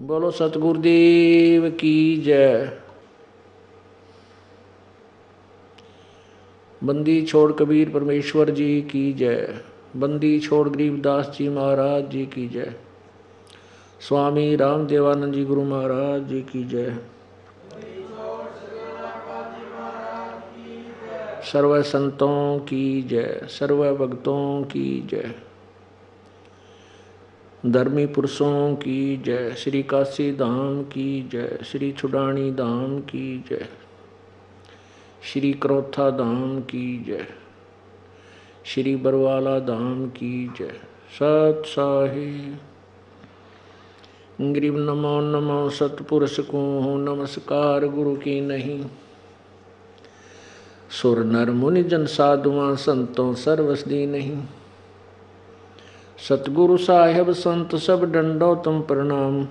बोलो सतगुरुदेव की जय। बंदी छोड़ कबीर परमेश्वर जी की जय। बंदी छोड़ गरीबदास जी महाराज जी की जय। स्वामी राम देवानंद जी गुरु महाराज जी की जय। सर्व संतों की जय, सर्व भक्तों की जय, धर्मी पुरुषों की जय, श्री काशी धाम की जय, श्री छुडानी धाम की जय, श्री क्रोथा धाम की जय, श्री बरवाला धाम की जय। सत साहिब ग्रीब नमो नमो सतपुरुष को नमस्कार गुरु की नहीं। सुर नर मुनि जन साधुआं संतों सर्वसदी नहीं। सतगुरु साहेब संत सब डंडो तुम प्रणाम।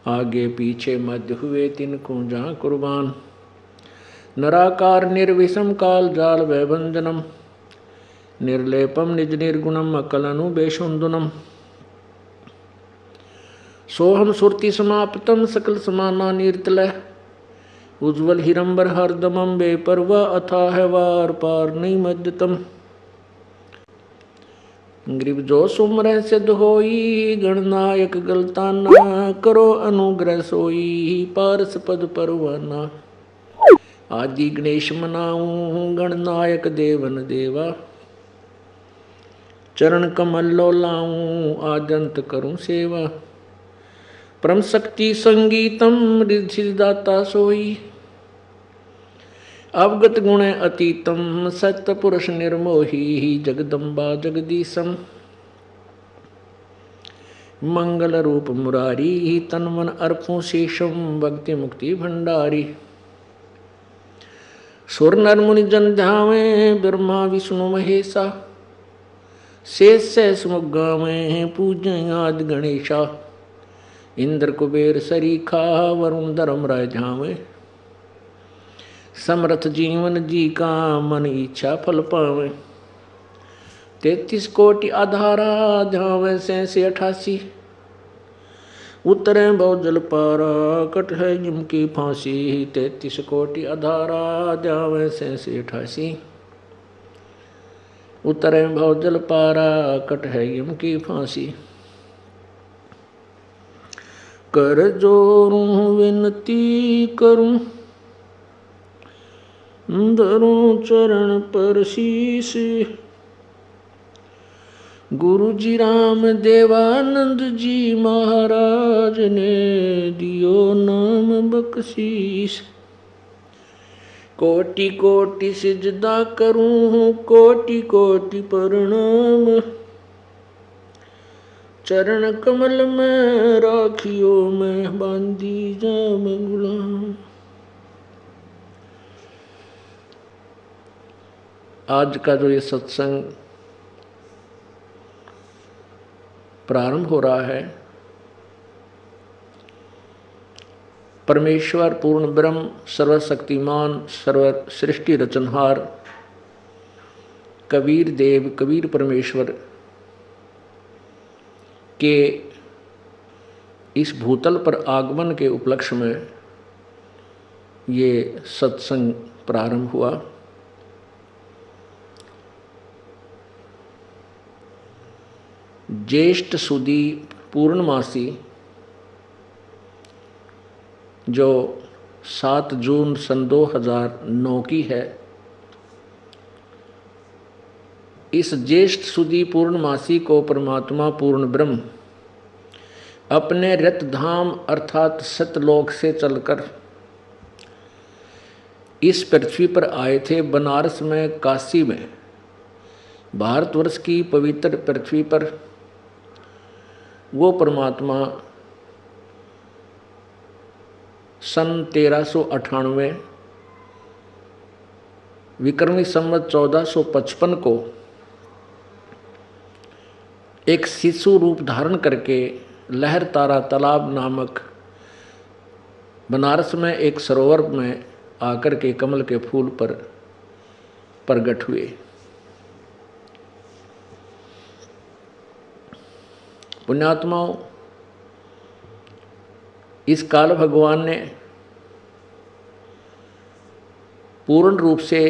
आगे पीछे मध्य हुए तिनको जहाँ कुर्बान। नराकार निर्विषम काल जाल वैभंजनम। निर्लेपम निज निर्गुणम अकलनु बेशुंदुनम। सोहम सुरति समाप्तम सकल समाना नीर्तलय। उज्ज्वल हिरंबर हरदमम बेपरवा अथाह वार पार नहीं मध्यतम। ग्रीब जो सुमरह सिद्ध होई गणनायक गलताना। करो अनुग्रह सोई पारस पद परवाना। आदि गणेश मनाऊं गणनायक देवन देवा। चरण कमल लो लाऊं आद्यंत करूं सेवा। परम शक्ति संगीतम रिद्धिदाता सोई। अवगत गुण अतीतम सत्य पुरुष निर्मोही। जगदम्बा जगदीशम मंगल रूप मुरारी। तन मन अर्पों शेषम भक्ति मुक्ति भंडारी। सुर नर मुनि जन ध्यावे ब्रह्मा विष्णु महेशा। शेष सहस मुख गावे पूजय आदि गणेशा। इंद्र कुबेर सरीखा वरुण धर्म राय झावे। समर्थ जीवन जी का मन इच्छा फल पावे। 33 कोटि आधारा ध्यावे 88। उतरे बहु जल पारा कट है यम की फांसी। 33 कोटि आधारा ध्यावे 88। उतरे बहु जल पारा कट है यम की फांसी। कर जोरूं विनती करूं धरूं चरण पर शीश। गुरु जी राम देवानंद जी महाराज ने दियो नाम बख्शीश। कोटि कोटि सिजदा करूं कोटि कोटि प्रणाम। चरण कमल में राखियो मैं बांधी जाम गुलाम। आज का जो ये सत्संग प्रारंभ हो रहा है, परमेश्वर पूर्ण ब्रह्म सर्वशक्तिमान सर्व सृष्टि रचनहार कबीर देव कबीर परमेश्वर के इस भूतल पर आगमन के उपलक्ष्य में ये सत्संग प्रारंभ हुआ। ज्येष्ठ सुदी पूर्णमासी जो 7 जून सन 2009 की है, इस ज्येष्ठ सुदी पूर्णमासी को परमात्मा पूर्ण ब्रह्म अपने रत धाम अर्थात सतलोक से चलकर इस पृथ्वी पर आए थे। बनारस में, काशी में, भारतवर्ष की पवित्र पृथ्वी पर वो परमात्मा सन 1398 विक्रमी संवत 1455 को एक शिशु रूप धारण करके लहर तारा तालाब नामक बनारस में एक सरोवर में आकर के कमल के फूल पर प्रकट हुए। पुण्यात्माओं, इस काल भगवान ने पूर्ण रूप से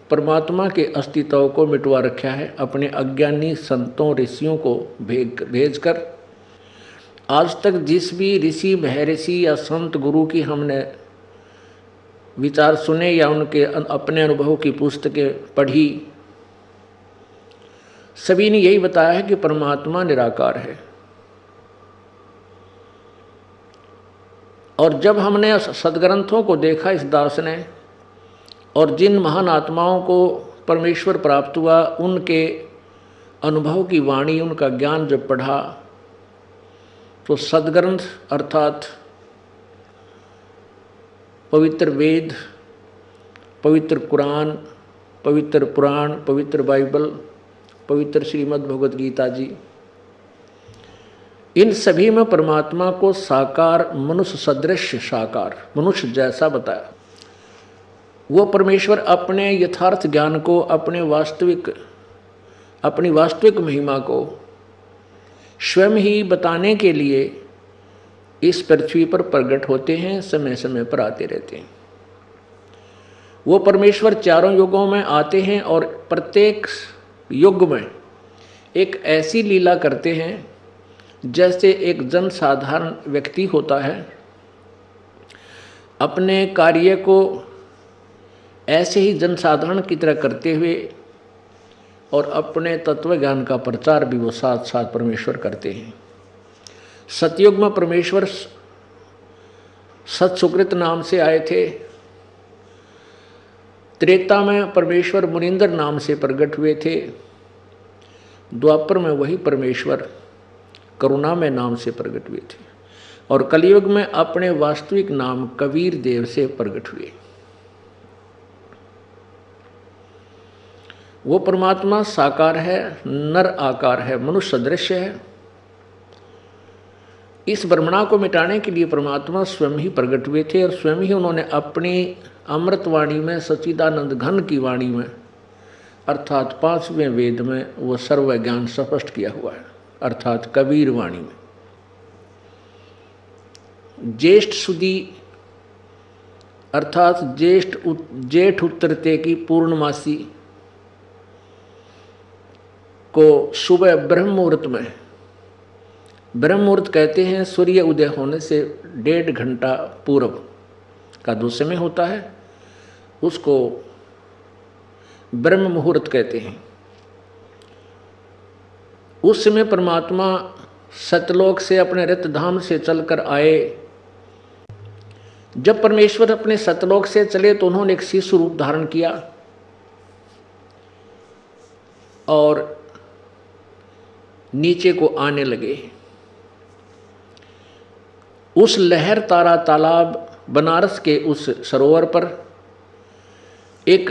परमात्मा के अस्तित्व को मिटवा रखा है अपने अज्ञानी संतों ऋषियों को भेजकर। आज तक जिस भी ऋषि महर्षि या संत गुरु की हमने विचार सुने या उनके अपने अनुभव की पुस्तकें पढ़ी, सभी ने यही बताया है कि परमात्मा निराकार है। और जब हमने सदग्रंथों को देखा इस दास ने, और जिन महान आत्माओं को परमेश्वर प्राप्त हुआ उनके अनुभव की वाणी, उनका ज्ञान जब पढ़ा, तो सदग्रंथ अर्थात पवित्र वेद, पवित्र कुरान, पवित्र पुराण, पवित्र बाइबल, पवित्र श्रीमद् भगवद गीता जी, इन सभी में परमात्मा को साकार, मनुष्य सदृश साकार, मनुष्य जैसा बताया। वो परमेश्वर अपने यथार्थ ज्ञान को, अपनी वास्तविक महिमा को स्वयं ही बताने के लिए इस पृथ्वी पर प्रकट होते हैं, समय समय पर आते रहते हैं। वो परमेश्वर चारों युगों में आते हैं और प्रत्येक युग में एक ऐसी लीला करते हैं जैसे एक जनसाधारण व्यक्ति होता है, अपने कार्य को ऐसे ही जनसाधारण की तरह करते हुए और अपने तत्व ज्ञान का प्रचार भी वो साथ साथ परमेश्वर करते हैं। सतयुग में परमेश्वर सत्सुकृत नाम से आए थे, त्रेता में परमेश्वर मुनिंदर नाम से प्रकट हुए थे, द्वापर में वही परमेश्वर करुणा में नाम से प्रकट हुए थे, और कलयुग में अपने वास्तविक नाम कबीर देव से प्रकट हुए। वो परमात्मा साकार है, नर आकार है, मनुष्य सदृश है। इस ब्रह्मणा को मिटाने के लिए परमात्मा स्वयं ही प्रकट हुए थे और स्वयं ही उन्होंने अपनी अमृत वाणी में, सच्चिदानंद घन की वाणी में, अर्थात 5वें वेद में वो सर्व ज्ञान स्पष्ट किया हुआ है, अर्थात कबीर वाणी में। ज्येष्ठ सुदी अर्थात जेठ उत्तरते की पूर्णमासी को सुबह ब्रह्म मुहूर्त में, ब्रह्म मुहूर्त कहते हैं सूर्य उदय होने से 1.5 घंटा पूर्व का जो समय होता है उसको ब्रह्म मुहूर्त कहते हैं। उस समय परमात्मा सतलोक से अपने रत धाम से चलकर आए। जब परमेश्वर अपने सतलोक से चले तो उन्होंने एक शिशु रूप धारण किया और नीचे को आने लगे। उस लहर तारा तालाब बनारस के उस सरोवर पर एक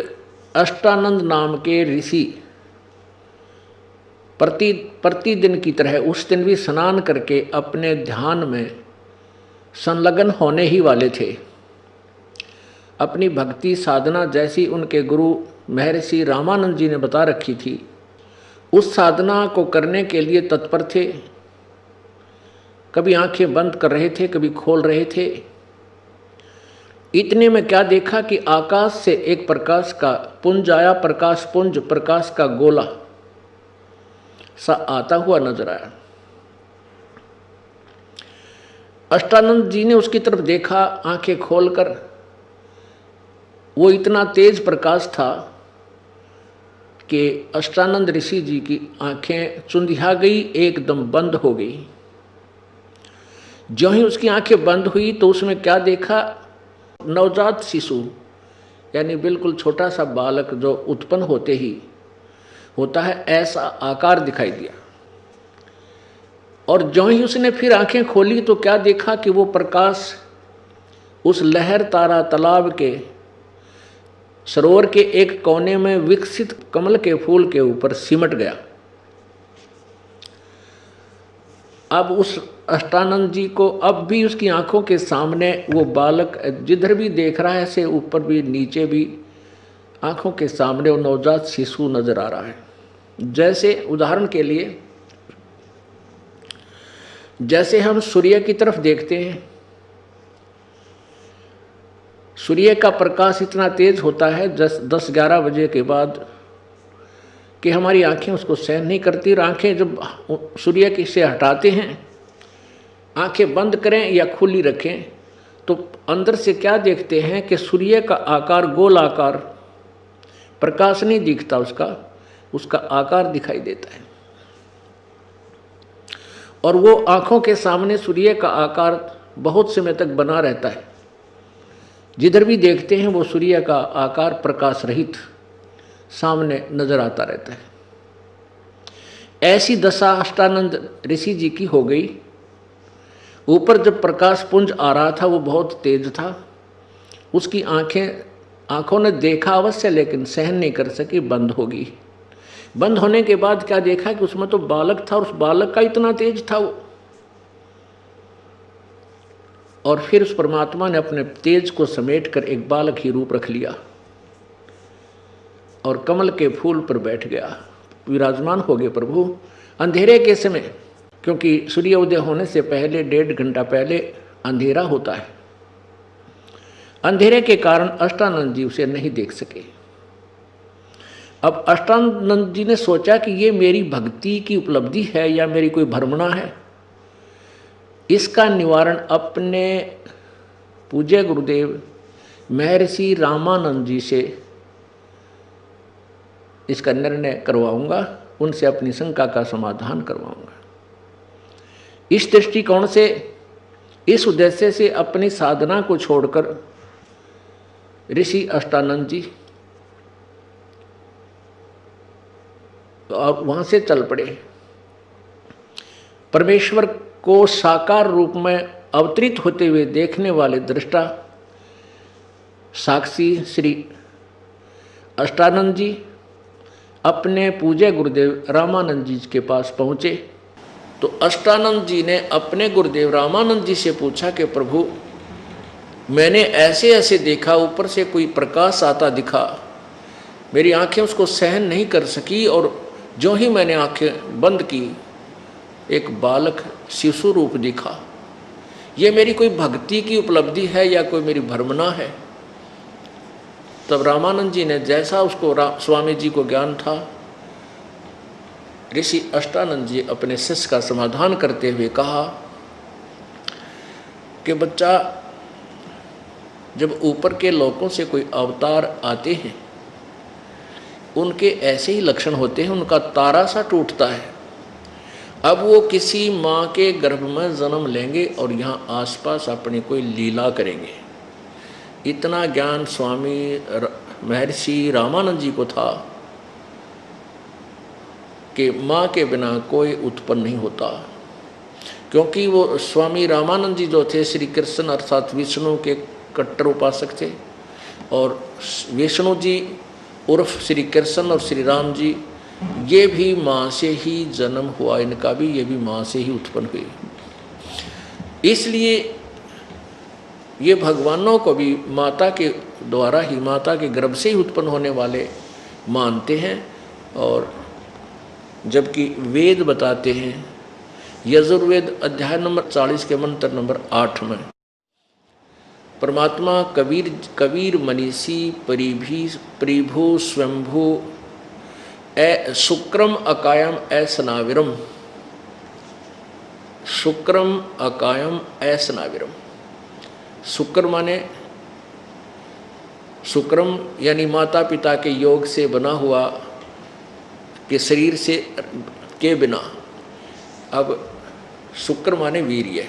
अष्टानंद नाम के ऋषि प्रतिदिन की तरह उस दिन भी स्नान करके अपने ध्यान में संलग्न होने ही वाले थे। अपनी भक्ति साधना जैसी उनके गुरु महर्षि रामानंद जी ने बता रखी थी, उस साधना को करने के लिए तत्पर थे। कभी आंखें बंद कर रहे थे, कभी खोल रहे थे। इतने में क्या देखा कि आकाश से एक प्रकाश का पुंज आया, प्रकाश पुंज, प्रकाश का गोला सा आता हुआ नजर आया। अष्टानंद जी ने उसकी तरफ देखा आंखें खोलकर। वो इतना तेज प्रकाश था कि अष्टानंद ऋषि जी की आंखें चुंधिया गई, एकदम बंद हो गई। जो ही उसकी आंखें बंद हुई तो उसमें क्या देखा, नवजात शिशु यानी बिल्कुल छोटा सा बालक जो उत्पन्न होते ही होता है ऐसा आकार दिखाई दिया। और जो ही उसने फिर आंखें खोली तो क्या देखा कि वो प्रकाश उस लहर तारा तालाब के सरोवर के एक कोने में विकसित कमल के फूल के ऊपर सिमट गया। अब उस अष्टानंद जी को अब भी उसकी आंखों के सामने वो बालक जिधर भी देख रहा है, ऐसे ऊपर भी नीचे भी आंखों के सामने वो नवजात शिशु नजर आ रहा है। जैसे उदाहरण के लिए, जैसे हम सूर्य की तरफ देखते हैं सूर्य का प्रकाश इतना तेज होता है 10-11 बजे के बाद कि हमारी आंखें उसको सहन नहीं करती। और आंखें जब सूर्य की से हटाते हैं, आंखें बंद करें या खुली रखें, तो अंदर से क्या देखते हैं कि सूर्य का आकार गोल आकार, प्रकाश नहीं दिखता, उसका आकार दिखाई देता है। और वो आंखों के सामने सूर्य का आकार बहुत समय तक बना रहता है। जिधर भी देखते हैं वो सूर्य का आकार प्रकाश रहित सामने नजर आता रहता है। ऐसी दशा अष्टानंद ऋषि जी की हो गई। ऊपर जब प्रकाश पुंज आ रहा था वो बहुत तेज था, उसकी आंखों ने देखा अवश्य, लेकिन सहन नहीं कर सकी, बंद होगी। बंद होने के बाद क्या देखा कि उसमें तो बालक था, और उस बालक का इतना तेज था वो। और फिर उस परमात्मा ने अपने तेज को समेटकर एक बालक ही रूप रख लिया और कमल के फूल पर बैठ गया, विराजमान हो गए प्रभु। अंधेरे के समय, क्योंकि सूर्योदय होने से पहले 1.5 घंटा पहले अंधेरा होता है, अंधेरे के कारण अष्टानंद जी उसे नहीं देख सके। अब अष्टानंद जी ने सोचा कि ये मेरी भक्ति की उपलब्धि है या मेरी कोई भ्रमणा है। इसका निवारण अपने पूज्य गुरुदेव महर्षि रामानंद जी से इसका निर्णय करवाऊंगा, उनसे अपनी शंका का समाधान करवाऊंगा। इस दृष्टिकोण से, इस उद्देश्य से अपनी साधना को छोड़कर ऋषि अष्टानंद जी और वहां से चल पड़े। परमेश्वर को साकार रूप में अवतरित होते हुए देखने वाले दृष्टा साक्षी श्री अष्टानंद जी अपने पूज्य गुरुदेव रामानंद जी के पास पहुँचे। तो अष्टानंद जी ने अपने गुरुदेव रामानंद जी से पूछा कि प्रभु, मैंने ऐसे ऐसे देखा, ऊपर से कोई प्रकाश आता दिखा, मेरी आंखें उसको सहन नहीं कर सकी, और जो ही मैंने आंखें बंद की एक बालक शिशु रूप दिखा। ये मेरी कोई भक्ति की उपलब्धि है या कोई मेरी भ्रमणा है? तब रामानंद जी ने, जैसा उसको स्वामी जी को ज्ञान था, ऋषि अष्टानंद जी अपने शिष्य का समाधान करते हुए कहा कि बच्चा, जब ऊपर के लोकों से कोई अवतार आते हैं, उनके ऐसे ही लक्षण होते हैं, उनका तारा सा टूटता है। अब वो किसी माँ के गर्भ में जन्म लेंगे और यहाँ आसपास अपनी कोई लीला करेंगे। इतना ज्ञान स्वामी महर्षि रामानंद जी को था कि माँ के बिना कोई उत्पन्न नहीं होता, क्योंकि वो स्वामी रामानंद जी जो थे श्री कृष्ण अर्थात विष्णु के कट्टर उपासक थे, और विष्णु जी उर्फ श्री कृष्ण और श्री राम जी, ये भी माँ से ही जन्म हुआ इनका भी, ये भी माँ से ही उत्पन्न हुए। इसलिए ये भगवानों को भी माता के द्वारा ही, माता के गर्भ से ही उत्पन्न होने वाले मानते हैं। और जबकि वेद बताते हैं, यजुर्वेद अध्याय नंबर 40 के मंत्र नंबर 8 में परमात्मा कबीर मनीषी परिभू स्वयंभू शुक्रम अकायम ऐसनाविरम, शुक्रम अकायम ऐसनाविरम। शुक्र माने शुक्रम यानी माता पिता के योग से बना हुआ, के शरीर से के बिना। अब शुक्र माने वीर्य,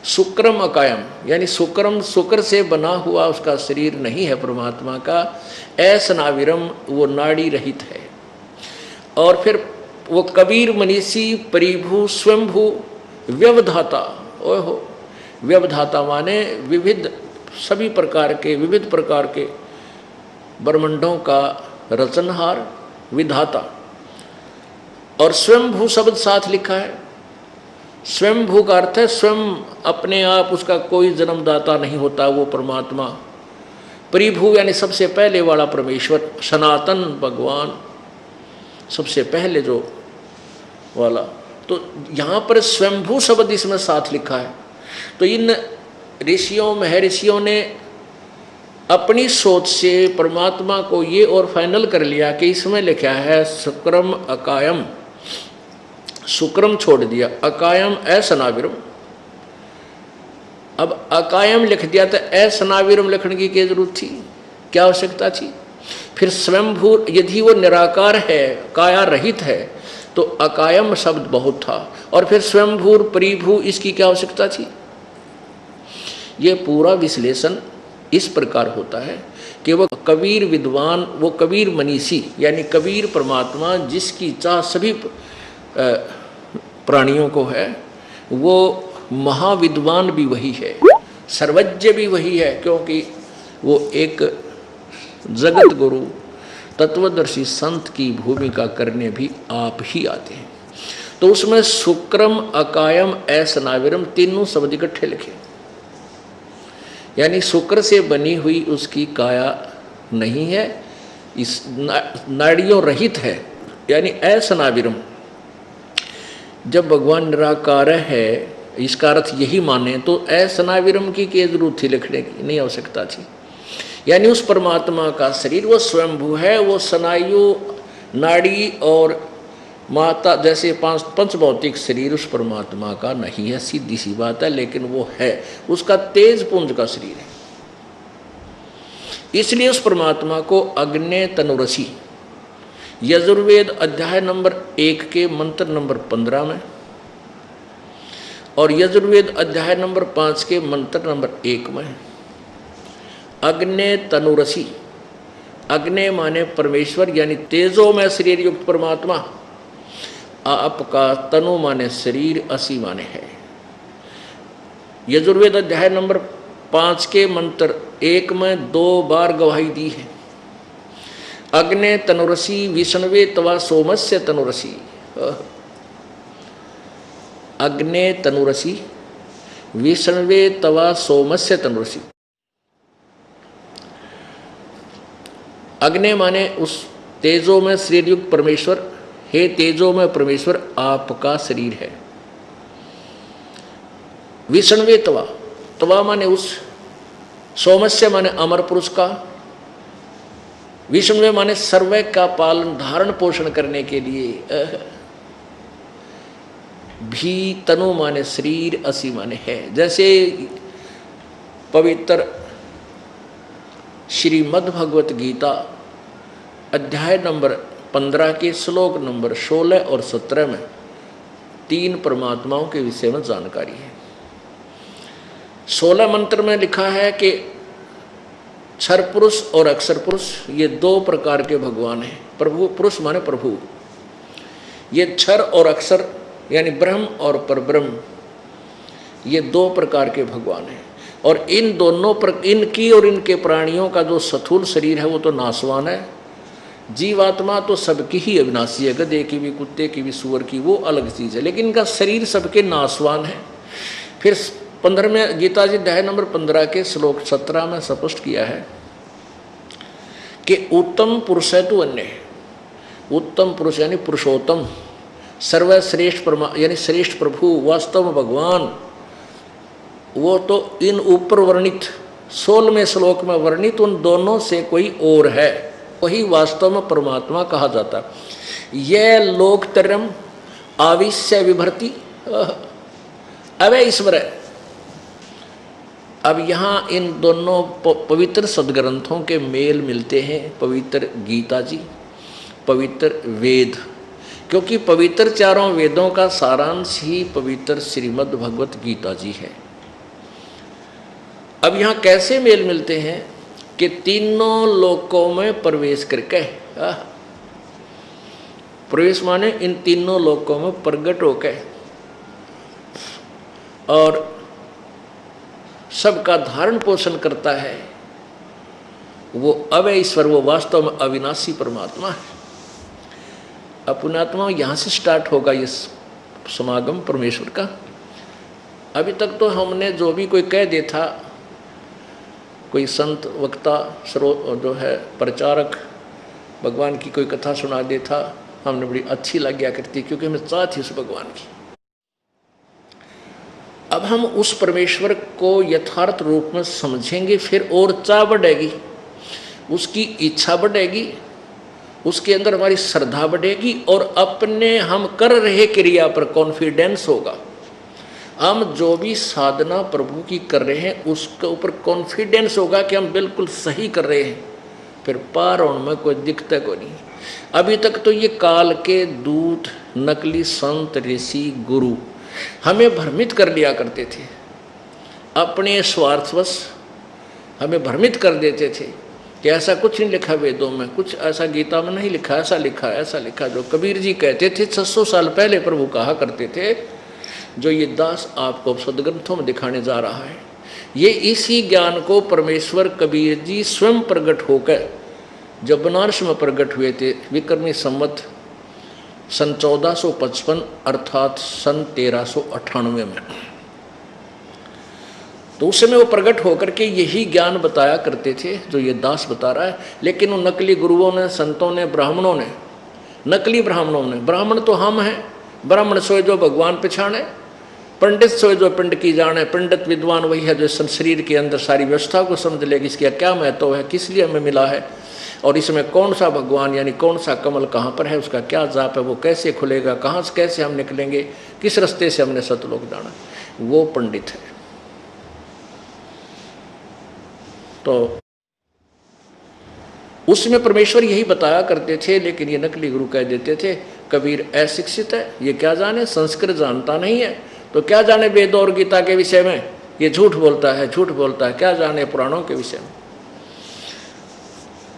शुक्रम अकायम यानी शुक्र से बना हुआ उसका शरीर नहीं है परमात्मा का। ऐसनाविरम वो नाड़ी रहित है। और फिर वो कबीर मनीषी परिभू स्वयंभू व्यवधाता। ओहो, व्यवधाता माने विविध सभी प्रकार के विविध प्रकार के ब्रह्मांडों का रचनहार विधाता। और स्वयंभू शब्द साथ लिखा है। स्वयंभू का अर्थ है स्वयं, अपने आप उसका कोई जन्मदाता नहीं होता वो परमात्मा। परिभू यानी सबसे पहले वाला परमेश्वर, सनातन भगवान, सबसे पहले जो वाला। तो यहाँ पर स्वयंभू शब्द इसमें साथ लिखा है। तो इन ऋषियों महर्षियों ने अपनी सोच से परमात्मा को ये और फाइनल कर लिया कि इसमें लिखा है शुक्रम अकायम, शुक्रम छोड़ दिया, अकायम असनाविरम। अब अकायम लिख दिया तो असनाविरम लिखने की क्या जरूरत थी, क्या आवश्यकता थी? फिर स्वयंभू यदि वो निराकार है, काया रहित है, तो अकायम शब्द बहुत था, और फिर स्वयंभू परिभू इसकी क्या आवश्यकता थी? ये पूरा विश्लेषण इस प्रकार होता है कि वो कबीर विद्वान, वो कबीर मनीषी यानी कबीर परमात्मा जिसकी चाह सभी प्राणियों को है, वो महाविद्वान भी वही है, सर्वज्ञ भी वही है, क्योंकि वो एक जगत गुरु तत्वदर्शी संत की भूमिका करने भी आप ही आते हैं। तो उसमें शुक्रम अकायम असनाविरम तीनों शब्द इकट्ठे लिखे, यानी शुक्र से बनी हुई उसकी काया नहीं है, इस नाड़ियों रहित है, यानी असनाविरम। जब भगवान निराकार है, इसका अर्थ यही माने तो असनाविरम की क्या जरूरत थी लिखने की, नहीं आवश्यकता थी। यानी उस परमात्मा का शरीर वो स्वयंभू है, वो स्नायु नाड़ी और माता जैसे पंच भौतिक शरीर उस परमात्मा का नहीं है, सीधी सी बात है, लेकिन वो है, उसका तेज पुंज का शरीर है। इसलिए उस परमात्मा को अग्नि तनुरसी यजुर्वेद अध्याय नंबर 1 के मंत्र नंबर 15 में और यजुर्वेद अध्याय नंबर 5 के मंत्र नंबर 1 में अग्नि तनुरसी, अग्नि माने परमेश्वर यानी तेजो में शरीर युक्त परमात्मा, आपका तनु माने शरीर, असी माने है। यजुर्वेद अध्याय नंबर 5 के मंत्र 1 में 2 बार गवाही दी है, अग्नि तनुरसी विष्णवे तवा सोमस्य तनुरसी। अग्नि तनुरसी विष्णवे तवा सोमस्य तनुरसी। अग्नि माने उस तेजो में शरीर युक्त परमेश्वर, हे तेजो में परमेश्वर आपका शरीर है। विष्णवे तवा, तवा माने उस, सोमस्य माने अमर पुरुष का, विष्णवे माने सर्व का पालन धारण पोषण करने के लिए, भी तनु माने शरीर, असी माने है। जैसे पवित्र श्रीमद् भगवत गीता अध्याय नंबर 15 के श्लोक नंबर 16 और 17 में 3 परमात्माओं के विषय में जानकारी है। 16 मंत्र में लिखा है कि क्षर पुरुष और अक्षर पुरुष ये 2 प्रकार के भगवान हैं। प्रभु पुरुष माने प्रभु, ये क्षर और अक्षर यानी ब्रह्म और परब्रह्म, ये 2 प्रकार के भगवान हैं। और इन दोनों इनकी और इनके प्राणियों का जो स्थूल शरीर है वो तो नाशवान है, जीवात्मा तो सबकी ही अविनाशी है, गधे की भी, कुत्ते की भी, सूअर की, वो अलग चीज़ है, लेकिन इनका शरीर सबके नाशवान है। फिर 15वें गीता जी अध्याय नंबर 15 के श्लोक 17 में स्पष्ट किया है कि उत्तम पुरुष है तो अन्य, उत्तम पुरुष यानी पुरुषोत्तम, सर्वश्रेष्ठ यानी श्रेष्ठ प्रभु, वास्तव में भगवान, वो तो इन ऊपर वर्णित 16वें श्लोक में वर्णित उन दोनों से कोई और है, वही वास्तव में परमात्मा कहा जाता। यह लोकतरम आविश्य विभर्ति अवय ईश्वर है। अब यहाँ इन दोनों पवित्र सदग्रंथों के मेल मिलते हैं, पवित्र गीता जी, पवित्र वेद, क्योंकि पवित्र चारों वेदों का सारांश ही पवित्र श्रीमद् भगवत गीता जी है। अब यहाँ कैसे मेल मिलते हैं कि तीनों लोकों में प्रवेश करके, प्रवेश माने इन तीनों लोकों में प्रकट होकर और सबका धारण पोषण करता है, वो अवय ईश्वर, वो वास्तव में अविनाशी परमात्मा है। अपनात्मा यहाँ से स्टार्ट होगा ये समागम परमेश्वर का। अभी तक तो हमने जो भी कोई कह दे था, कोई संत वक्ता जो है प्रचारक भगवान की कोई कथा सुना दे था, हमने बड़ी अच्छी लग गया करती, क्योंकि हमें चाह थी उस भगवान की। अब अब हम उस परमेश्वर को यथार्थ रूप में समझेंगे, फिर और चाह बढ़ेगी, उसकी इच्छा बढ़ेगी, उसके अंदर हमारी श्रद्धा बढ़ेगी और अपने हम कर रहे क्रिया पर कॉन्फिडेंस होगा। हम जो भी साधना प्रभु की कर रहे हैं उसके ऊपर कॉन्फिडेंस होगा कि हम बिल्कुल सही कर रहे हैं, फिर पार होने में कोई दिक्कत को नहीं। अभी तक तो ये काल के दूत, नकली संत, ऋषि, गुरु हमें भ्रमित कर लिया करते थे, अपने स्वार्थवश हमें भ्रमित कर देते थे कि ऐसा कुछ नहीं लिखा वेदों में, कुछ ऐसा गीता में नहीं लिखा, ऐसा लिखा, ऐसा लिखा। जो कबीर जी कहते थे 600 साल पहले प्रभु कहा करते थे, जो ये दास आपको सदग्रंथों में दिखाने जा रहा है, ये इसी ज्ञान को परमेश्वर कबीर जी स्वयं प्रकट होकर जब बनारस में प्रकट हुए थे विक्रमी संवत सन 1455 अर्थात सन 1398 में, तो उस समय वो प्रकट होकर के यही ज्ञान बताया करते थे जो ये दास बता रहा है। लेकिन उन नकली गुरुओं ने, संतों ने, ब्राह्मणों ने, नकली ब्राह्मणों ने, ब्राह्मण तो हम हैं, ब्राह्मण सोए जो भगवान पहचाने, पंडित सोए जो पिंड की जाने। पंडित विद्वान वही है जो शरीर के अंदर सारी व्यवस्था को समझ ले कि इसका क्या महत्व है, किस लिए हमें मिला है, और इसमें कौन सा भगवान यानी कौन सा कमल कहाँ पर है, उसका क्या जाप है, वो कैसे खुलेगा, कहाँ से कैसे हम निकलेंगे, किस रास्ते से हमने सतलोक जाना, वो पंडित है। तो उसमें परमेश्वर यही बताया करते थे, लेकिन ये नकली गुरु कह देते थे कबीर अशिक्षित है, ये क्या जाने, संस्कृत जानता नहीं है, तो क्या जाने वेद और गीता के विषय में, ये झूठ बोलता है, झूठ बोलता है, क्या जाने पुराणों के विषय में।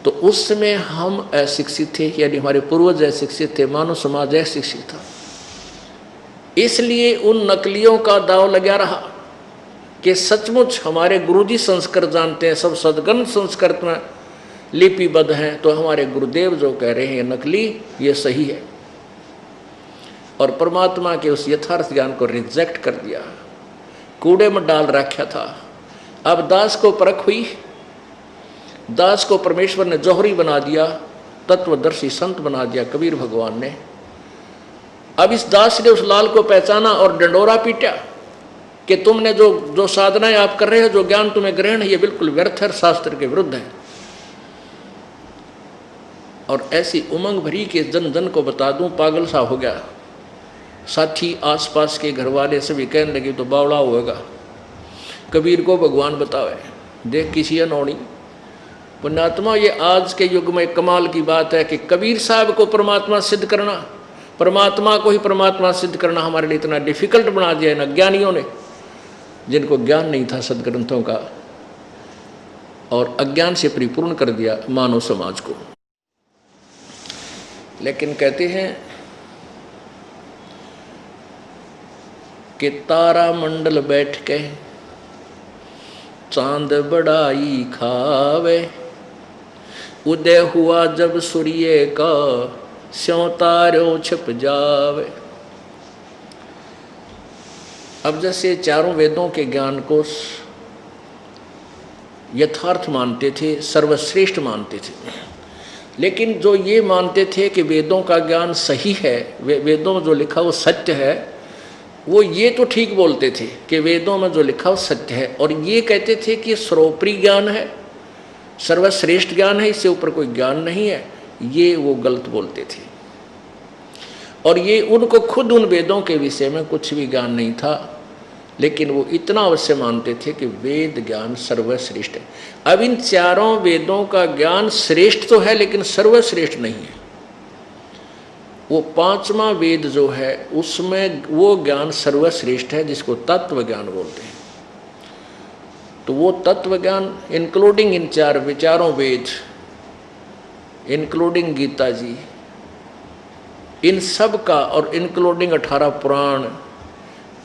तो उस समय हम अशिक्षित थे, यानी हमारे पूर्वज अशिक्षित थे, मानव समाज अशिक्षित था, इसलिए उन नकलियों का दाव लगा रहा कि सचमुच हमारे गुरुजी संस्कृत जानते हैं, सब सदग्रंथ संस्कृत में लिपिबद्ध हैं, तो हमारे गुरुदेव जो कह रहे हैं नकली, ये सही है। और परमात्मा के उस यथार्थ ज्ञान को रिजेक्ट कर दिया, कूड़े में डाल रखा था। अब दास को परख हुई, दास को परमेश्वर ने जौहरी बना दिया, तत्वदर्शी संत बना दिया कबीर भगवान ने। अब इस दास ने उस लाल को पहचाना और डंडोरा पीटा कि तुमने जो साधनाएं आप कर रहे हो, जो ज्ञान तुम्हें ग्रहण है, ये बिल्कुल व्यर्थ है, शास्त्र के विरुद्ध है। और ऐसी उमंग भरी कि जन जन को बता दूं, पागल सा हो गया। साथी, आसपास के घर वाले सभी कहने लगे तो बावड़ा होगा, कबीर को भगवान बतावे, देख किसी अनौनी पुण्यात्मा। ये आज के युग में कमाल की बात है कि कबीर साहब को परमात्मा सिद्ध करना, परमात्मा को ही परमात्मा सिद्ध करना हमारे लिए इतना डिफिकल्ट बना दिया है अज्ञानियों ने, जिनको ज्ञान नहीं था सदग्रंथों का, और अज्ञान से परिपूर्ण कर दिया मानव समाज को। लेकिन कहते हैं कि तारा मंडल बैठ के चांद बड़ाई खावे, उदय हुआ जब सूर्य का स्यों तारों छिप जावे। अब जैसे चारों वेदों के ज्ञान को यथार्थ मानते थे, सर्वश्रेष्ठ मानते थे, लेकिन जो ये मानते थे कि वेदों का ज्ञान सही है, वेदों में जो लिखा वो सत्य है, वो ये तो ठीक बोलते थे कि वेदों में जो लिखा वो सत्य है, और ये कहते थे कि सर्वोपरि ज्ञान है, सर्वश्रेष्ठ ज्ञान है, इससे ऊपर कोई ज्ञान नहीं है। ये वो गलत बोलते थे, और ये उनको खुद उन वेदों के विषय में कुछ भी ज्ञान नहीं था, लेकिन वो इतना अवश्य मानते थे कि वेद ज्ञान सर्वश्रेष्ठ है। अब इन चारों वेदों का ज्ञान श्रेष्ठ तो है, लेकिन सर्वश्रेष्ठ नहीं है। वो पांचवा वेद जो है उसमें वो ज्ञान सर्वश्रेष्ठ है, जिसको तत्व ज्ञान बोलते हैं। तो वो तत्व ज्ञान इंक्लूडिंग इन चारों वेद, इंक्लूडिंग गीता जी, इन सब का, और इंक्लूडिंग 18 पुराण,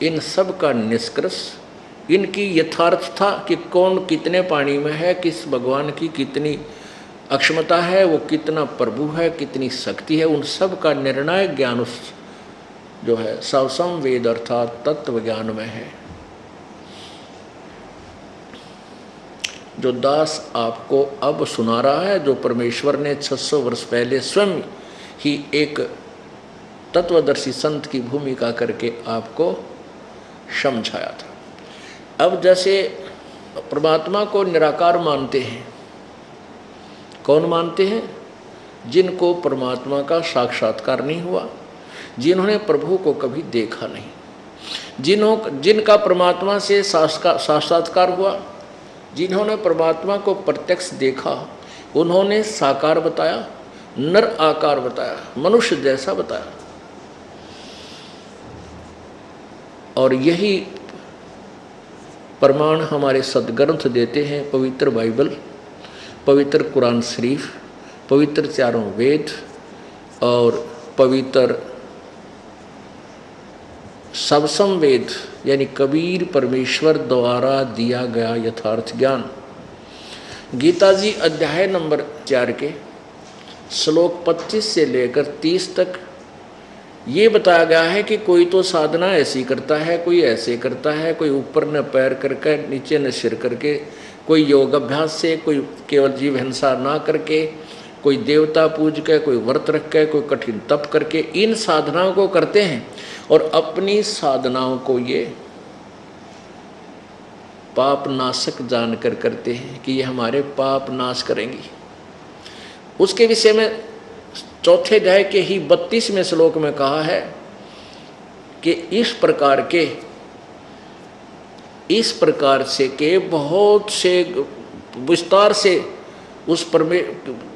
इन सब का निष्कर्ष इनकी यथार्थता कि कौन कितने पानी में है, किस भगवान की कितनी अक्षमता है, वो कितना प्रभु है, कितनी शक्ति है, उन सब का निर्णायक ज्ञान उस जो है सवसम वेद अर्थात तत्व ज्ञान में है। जो दास आपको अब सुना रहा है, जो परमेश्वर ने 600 वर्ष पहले स्वयं ही एक तत्वदर्शी संत की भूमिका करके आपको समझाया था। अब जैसे परमात्मा को निराकार मानते हैं, कौन मानते हैं? जिनको परमात्मा का साक्षात्कार नहीं हुआ, जिन्होंने प्रभु को कभी देखा नहीं, जिनका परमात्मा से साक्षात्कार हुआ, जिन्होंने परमात्मा को प्रत्यक्ष देखा, उन्होंने साकार बताया, नर आकार बताया, मनुष्य जैसा बताया। और यही प्रमाण हमारे सदग्रंथ देते हैं, पवित्र बाइबल, पवित्र कुरान शरीफ, पवित्र चारों वेद और पवित्र सबसम वेद, यानी कबीर परमेश्वर द्वारा दिया गया यथार्थ ज्ञान। गीता जी अध्याय नंबर 4 के श्लोक 25 से लेकर 30 तक ये बताया गया है कि कोई तो साधना ऐसी करता है, कोई ऐसे करता है, कोई ऊपर न पैर करके नीचे न सिर करके, कोई योग अभ्यास से, कोई केवल जीव हिंसा ना करके, कोई देवता पूज के, कोई व्रत रख के, कोई कठिन तप करके इन साधनाओं को करते हैं और अपनी साधनाओं को ये पाप नाशक जानकर करते हैं कि ये हमारे पाप नाश करेंगी। उसके विषय में चौथे अध्याय के ही 32वें श्लोक में कहा है कि इस प्रकार से के बहुत से विस्तार से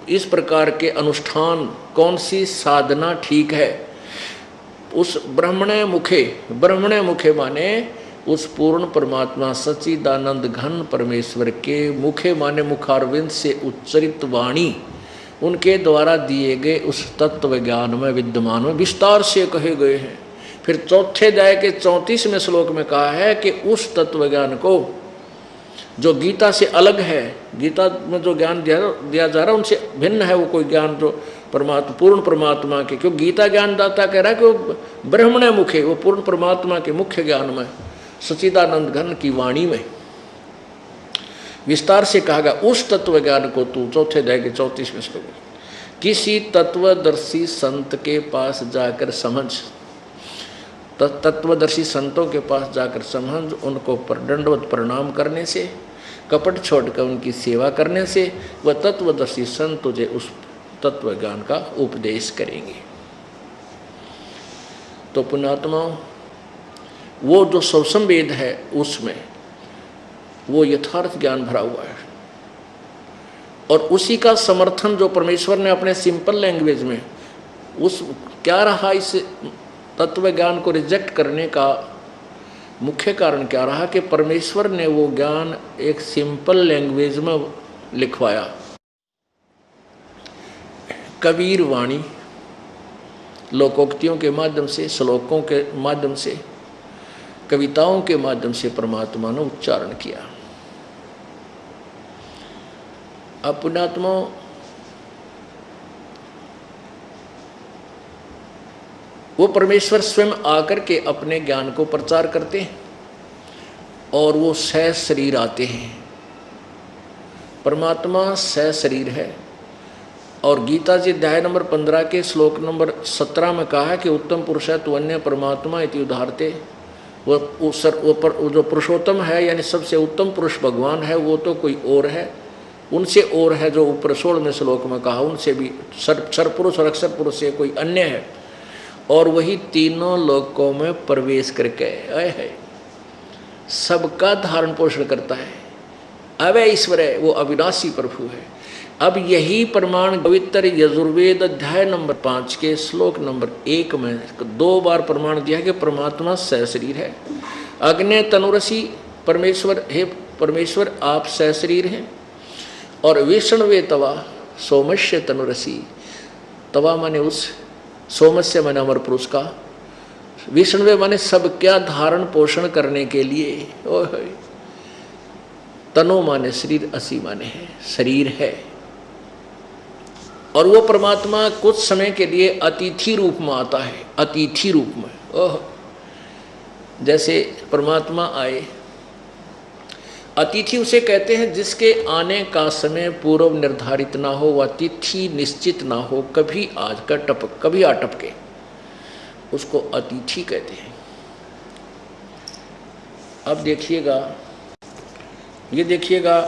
इस प्रकार के अनुष्ठान, कौन सी साधना ठीक है, उस ब्रह्मणे मुखे माने उस पूर्ण परमात्मा सच्चिदानंद घन परमेश्वर के मुखे माने मुखारविंद से उच्चरित वाणी, उनके द्वारा दिए गए उस तत्व ज्ञान में विद्यमान में विस्तार से कहे गए हैं। फिर चौथे अध्याय के 34वें श्लोक में कहा है कि उस तत्व ज्ञान को जो गीता से अलग है, गीता में जो ज्ञान दिया जा रहा है उनसे भिन्न है वो कोई ज्ञान जो पूर्ण परमात्मा के, क्योंकि गीता ज्ञानदाता कह रहा है कि वो ब्रह्मणे मुखे, वो पूर्ण परमात्मा के मुख्य ज्ञान में सच्चिदानंद घन की वाणी में विस्तार से कहा गया उस तत्व ज्ञान को तू, चौथे अध्याय के 34वें श्लोक, किसी तत्वदर्शी संत के पास जाकर समझ, तत्वदर्शी संतों के पास जाकर समझ, उनको दंडवत प्रणाम करने से, कपट छोड़कर उनकी सेवा करने से वह तत्वदर्शी संत तुझे उस तत्व ज्ञान का उपदेश करेंगे। तो पुण्यात्माओं, वो जो सबसम वेद है उसमें वो यथार्थ ज्ञान भरा हुआ है और उसी का समर्थन जो परमेश्वर ने अपने सिंपल लैंग्वेज में उस क्या रहा, इस तत्व ज्ञान को रिजेक्ट करने का मुख्य कारण क्या रहा कि परमेश्वर ने वो ज्ञान एक सिंपल लैंग्वेज में लिखवाया। कबीर वाणी, लोकोक्तियों के माध्यम से, श्लोकों के माध्यम से, कविताओं के माध्यम से परमात्मा ने उच्चारण किया। अब पुण्यात्माओं, वो परमेश्वर स्वयं आकर के अपने ज्ञान को प्रचार करते हैं और वो सह शरीर आते हैं। परमात्मा सह शरीर है और गीता जी अध्याय नंबर 15 के श्लोक नंबर 17 में कहा है कि उत्तम पुरुष है तो अन्य परमात्मा इति उदाहरते, वो जो पुरुषोत्तम है यानी सबसे उत्तम पुरुष भगवान है वो तो कोई और है, उनसे और है जो ऊपर 16वें श्लोक में कहा, उनसे भी क्षर पुरुष और अक्षर पुरुष से कोई अन्य है और वही तीनों लोकों में प्रवेश करके है, सबका धारण पोषण करता है, अवय ईश्वर है, वो अविनाशी प्रभु है। अब यही प्रमाण पवित्र यजुर्वेद अध्याय नंबर 5 के श्लोक नंबर 1 में 2 बार प्रमाण दिया कि परमात्मा सहशरीर है। अग्नि तनुरसी परमेश्वर, हे परमेश्वर आप सहशरीर हैं। और विष्णुवे तवा सोमस्य तनुरसी, तवा माने उस, सोमस्य माने अमर पुरुष का, विष्णुवे माने सब क्या धारण पोषण करने के लिए, तनु माने शरीर, असी माने है शरीर है। और वो परमात्मा कुछ समय के लिए अतिथि रूप में आता है, अतिथि रूप में। ओह, जैसे परमात्मा आए, अतिथि उसे कहते हैं जिसके आने का समय पूर्व निर्धारित ना हो, वह तिथि निश्चित ना हो, कभी आज का टपक कभी आ टपके, उसको अतिथि कहते हैं। अब देखिएगा ये देखिएगा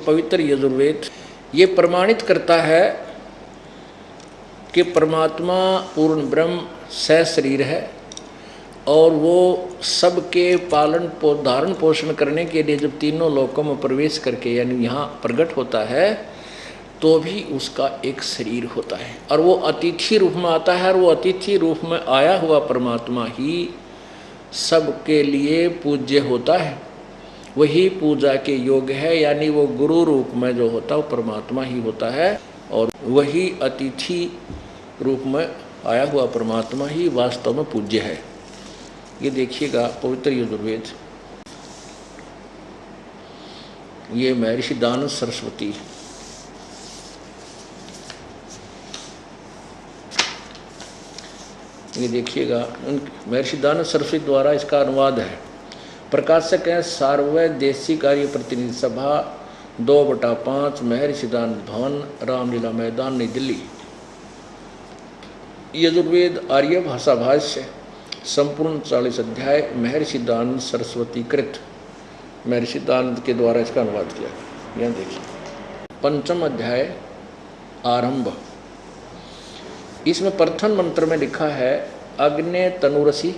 पवित्र यजुर्वेद ये प्रमाणित करता है कि परमात्मा पूर्ण ब्रह्म सशरीर है और वो सबके धारण पोषण करने के लिए जब तीनों लोकों में प्रवेश करके यानी यहाँ प्रकट होता है तो भी उसका एक शरीर होता है और वो अतिथि रूप में आता है और वो अतिथि रूप में आया हुआ परमात्मा ही सबके लिए पूज्य होता है, वही पूजा के योग्य है। यानी वो गुरु रूप में जो होता है वो परमात्मा ही होता है और वही अतिथि रूप में आया हुआ परमात्मा ही वास्तव में पूज्य है। ये देखिएगा पवित्र यजुर्वेद, ये महर्षि दानव सरस्वती, ये देखिएगा महर्षि दानव सरस्वती द्वारा इसका अनुवाद है। प्रकाशक है सार्वदेशी कार्य प्रतिनिधि सभा 2/5 महर्षि दानव भवन रामलीला मैदान नई दिल्ली। यजुर्वेद आर्य भाषा भाष्य संपूर्ण 40 अध्याय महर्षि दानव सरस्वती कृत, महर्षि दानव के द्वारा इसका अनुवाद किया। यहाँ देखिए 5वां अध्याय आरंभ। इसमें प्रथम मंत्र में लिखा है अग्ने तनुरसी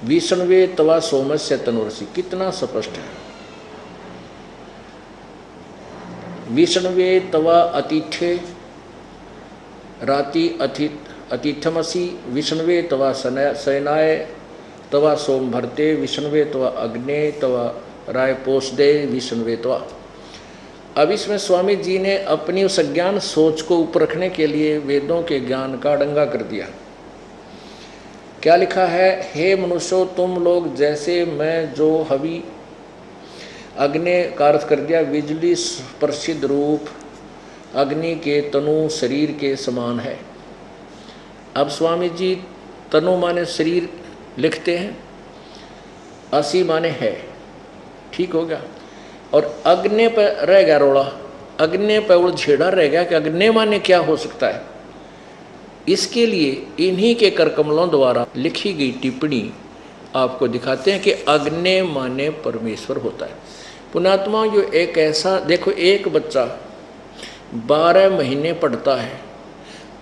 विष्णुवे तवा सोमस्य तनुरसी। कितना स्पष्ट है। विष्णुवे तवा अतिथ्ये राति अतिथमसी विष्णुवे तवा शयनाय तवा सोम भरते विष्णुवे तवा अग्ने तवा राय पोषदे विष्णुवे तवा। अब इसमें स्वामी जी ने अपनी उस अज्ञान सोच को ऊपर रखने के लिए वेदों के ज्ञान का डंगा कर दिया। क्या लिखा है, हे मनुष्यों तुम लोग जैसे मैं जो हवि अग्नि का अर्थ कर दिया बिजली प्रसिद्ध रूप अग्नि के तनु शरीर के समान है। अब स्वामी जी तनु माने शरीर लिखते हैं, असी माने है, ठीक हो गया। और अग्नि पर रह गया रोड़ा, अग्नि पर वो छेड़ा रह गया कि अग्नि माने क्या हो सकता है। इसके लिए इन्हीं के कर कमलों द्वारा लिखी गई टिप्पणी आपको दिखाते हैं कि अग्नि माने परमेश्वर होता है। पुण्यात्मा जो एक ऐसा देखो, एक बच्चा 12 महीने पढ़ता है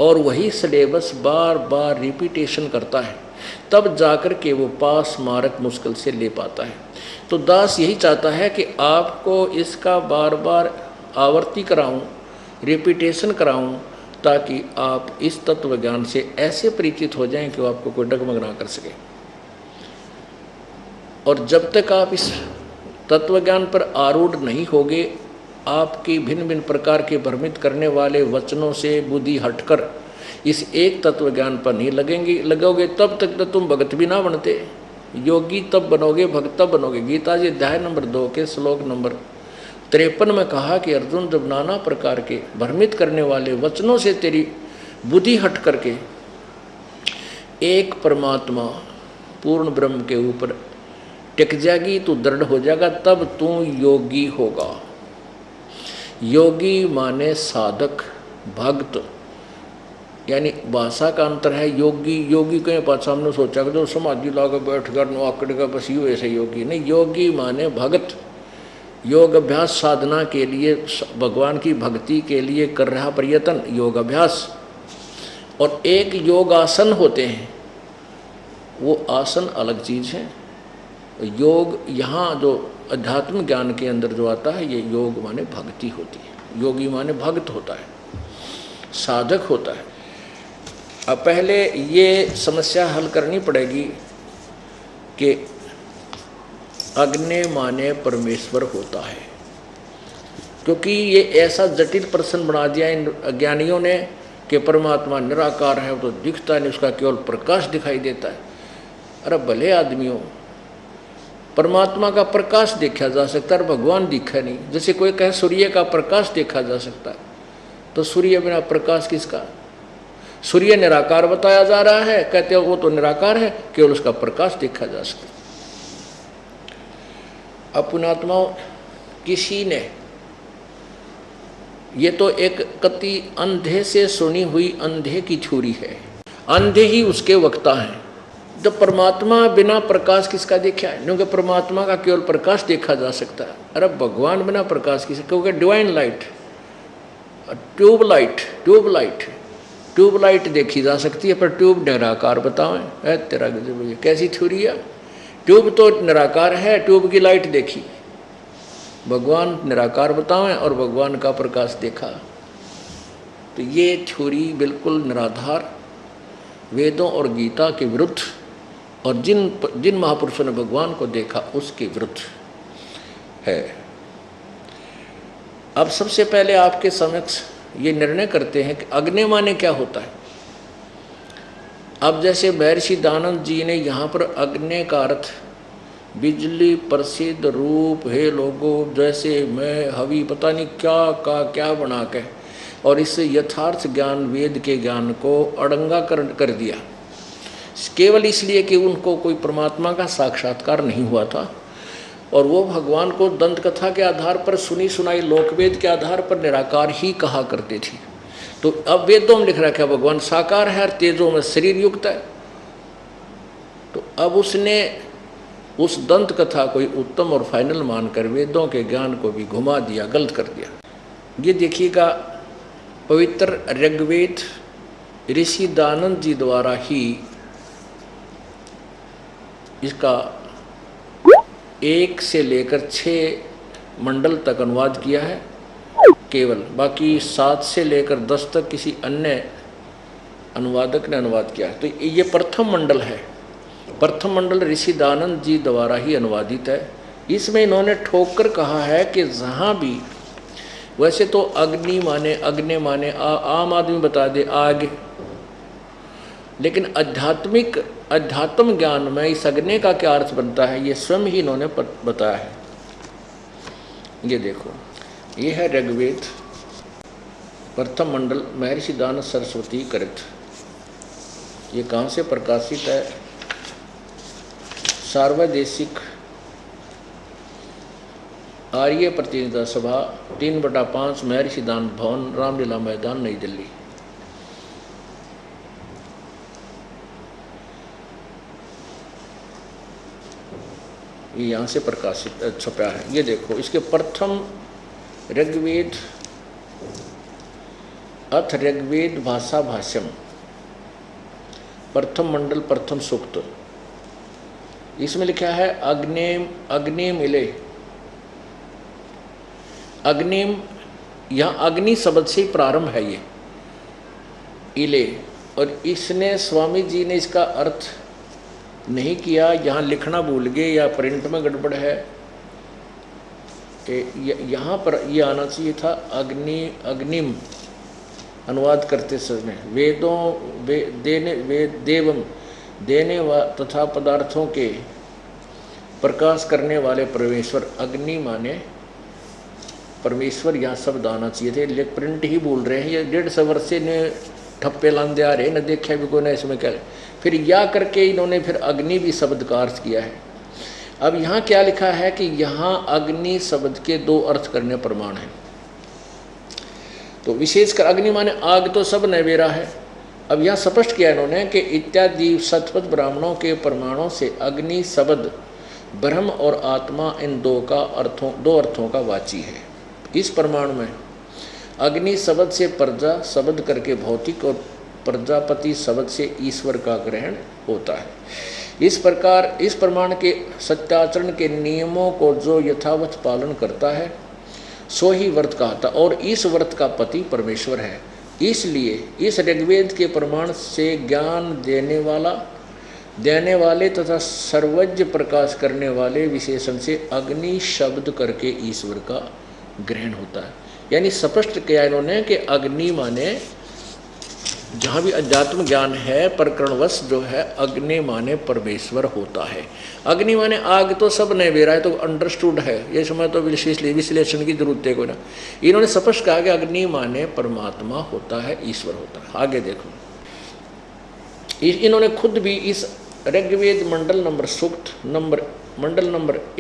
और वही सिलेबस बार बार रिपीटेशन करता है, तब जाकर के वो पास मार्क मुश्किल से ले पाता है। तो दास यही चाहता है कि आपको इसका बार बार आवर्ती कराऊं, रिपीटेशन कराऊं, ताकि आप इस तत्व ज्ञान से ऐसे परिचित हो जाएं कि वो आपको कोई डगमग ना कर सके। और जब तक आप इस तत्व ज्ञान पर आरूढ़ नहीं होगे, आपकी भिन्न भिन्न प्रकार के भ्रमित करने वाले वचनों से बुद्धि हटकर इस एक तत्व ज्ञान पर नहीं लगोगे, तब तक तो तुम भगत भी ना बनते। योगी तब बनोगे, भक्त तब बनोगे। गीता जी अध्याय नंबर 2 के श्लोक नंबर 53 में कहा कि अर्जुन जब नाना प्रकार के भ्रमित करने वाले वचनों से तेरी बुद्धि हट करके एक परमात्मा पूर्ण ब्रह्म के ऊपर टिक जाएगी, तू दृढ़ हो जाएगा, तब तू योगी होगा। योगी माने साधक, भक्त, यानी भाषा का अंतर है। योगी कहीं पास सामने सोचा कि जो समाधि लाकर बैठ कर आकड़ का बस यूँ ऐसे योगी नहीं। योगी माने भगत, योग अभ्यास साधना के लिए, भगवान की भक्ति के लिए कर रहा प्रयत्न योग अभ्यास। और एक योग आसन होते हैं, वो आसन अलग चीज़ है। योग यहाँ जो अध्यात्म ज्ञान के अंदर जो आता है, ये योग माने भक्ति होती है। योगी माने भक्त होता है, साधक होता है। अब पहले ये समस्या हल करनी पड़ेगी कि अग्नि माने परमेश्वर होता है, क्योंकि ये ऐसा जटिल प्रश्न बना दिया इन अज्ञानियों ने कि परमात्मा निराकार है, वो तो दिखता नहीं, उसका केवल प्रकाश दिखाई देता है। अरे भले आदमियों, परमात्मा का प्रकाश देखा जा सकता है, भगवान दिखा नहीं। जैसे कोई कहे सूर्य का प्रकाश देखा जा सकता है, तो सूर्य बिना प्रकाश किसका? सूर्य निराकार बताया जा रहा है, कहते हो वो तो निराकार है, केवल उसका प्रकाश देखा जा सकता है। अब पुण्यात्माओं, किसी ने, ये तो एक कति अंधे से सुनी हुई अंधे की छुरी है, अंधे ही उसके वक्ता हैं। तो परमात्मा बिना प्रकाश किसका देखा है? क्योंकि परमात्मा का केवल प्रकाश देखा जा सकता है। अरे भगवान बिना प्रकाश किसका? क्योंकि डिवाइन लाइट, ट्यूबलाइट देखी जा सकती है, पर ट्यूब निराकार बतावें है तेरा गजब, कैसी थ्योरी है? ट्यूब तो निराकार है, ट्यूब की लाइट देखी, भगवान निराकार बतावें और भगवान का प्रकाश देखा। तो ये थ्योरी बिल्कुल निराधार, वेदों और गीता के विरुद्ध, और जिन महापुरुषों ने भगवान को देखा उसके विरुद्ध है। अब सबसे पहले आपके समक्ष ये निर्णय करते हैं कि अग्नि माने क्या होता है। अब जैसे महर्षि दानंद जी ने यहाँ पर अग्नि का अर्थ बिजली, प्रसिद्ध रूप, हे लोगों, जैसे मैं हवि पता नहीं क्या का क्या बना के, और इससे यथार्थ ज्ञान, वेद के ज्ञान को अड़ंगा कर दिया, केवल इसलिए कि उनको कोई परमात्मा का साक्षात्कार नहीं हुआ था, और वो भगवान को दंत कथा के आधार पर, सुनी सुनाई लोकवेद के आधार पर निराकार ही कहा करते थे। तो अब वेदों में लिख रखा है भगवान साकार है और तेजों में शरीर युक्त है। तो अब उसने उस दंत कथा को उत्तम और फाइनल मानकर वेदों के ज्ञान को भी घुमा दिया, गलत कर दिया। ये देखिएगा, पवित्र ऋग्वेद ऋषि दानंद जी द्वारा ही इसका 1 से लेकर 6 मंडल तक अनुवाद किया है केवल, बाकी 7 से लेकर 10 तक किसी अन्य अनुवादक ने अनुवाद किया है। तो ये प्रथम मंडल है, प्रथम मंडल ऋषि दानंद जी द्वारा ही अनुवादित है। इसमें इन्होंने ठोक कर कहा है कि जहाँ भी, वैसे तो अग्नि माने आम आदमी बता दे आग, लेकिन अध्यात्म ज्ञान में इस अग्नि का क्या अर्थ बनता है ये स्वयं ही इन्होंने बताया है। ये देखो, ये है ऋग्वेद प्रथम मंडल महर्षि दानंद सरस्वती कृत। ये कहाँ से प्रकाशित है? सार्वदेशिक आर्य प्रतिनिधि सभा 3/5 महर्षि दानंद भवन, रामलीला मैदान, नई दिल्ली। ये यहाँ से प्रकाशित छपा है। ये देखो, इसके प्रथम ऋग्वेद अथ ऋग्वेद भाषा भाष्यम, प्रथम मंडल प्रथम सूक्त। इसमें लिखा है अग्निम इले। अग्निम, यहाँ अग्नि शब्द से प्रारंभ है ये इले, और इसने स्वामी जी ने इसका अर्थ नहीं किया, यहाँ लिखना भूल गए या प्रिंट में गड़बड़ है। यहाँ पर ये आना चाहिए था अग्निम अनुवाद करते समय, देवम देने तथा पदार्थों के प्रकाश करने वाले परमेश्वर, अग्नि माने परमेश्वर, यहाँ शब्द आना चाहिए थे, लेकिन प्रिंट ही भूल रहे हैं। ये 150 वर्ष से ने ठप्पे लांदे आ रहे, न देखा भी कोई, ना इसमें क्या, फिर या करके इन्होंने फिर अग्नि भी शब्द का अर्थ किया है। अब यहाँ क्या लिखा है कि यहाँ अग्नि शब्द के 2 अर्थ करने प्रमाण है। तो विशेषकर अग्नि माने आग, तो सब नैवेरा है। अब यहाँ स्पष्ट किया इन्होंने कि इत्यादि शतपथ ब्राह्मणों के प्रमाणों से अग्नि शब्द ब्रह्म और आत्मा, इन 2 अर्थों का वाची है। इस प्रमाण में अग्नि शब्द से प्रजा शब्द करके भौतिक, और प्रजापति शब्द से ईश्वर का ग्रहण होता है। इस प्रकार इस प्रमाण के सत्याचरण के नियमों को जो यथावत पालन करता है सो ही व्रत कहता, और इस व्रत का पति परमेश्वर है। इसलिए इस ऋग्वेद के प्रमाण से ज्ञान देने वाले तथा सर्वज्ञ प्रकाश करने वाले विशेषण से अग्नि शब्द करके ईश्वर का ग्रहण होता है। यानी स्पष्ट किया इन्होंने कि अग्नि माने, जहाँ भी अध्यात्म ज्ञान है प्रकरणवश जो है, अग्नि माने परमेश्वर होता है। अग्नि माने आग, तो सब नैवेरा है, तो अंडरस्टूड है, ये समय तो विश्लेषण की जरूरत है कोई ना। इन्होंने स्पष्ट कहा कि अग्नि माने परमात्मा होता है, ईश्वर होता है। आगे देखो, इन्होंने खुद भी इस ऋग्वेद मंडल नंबर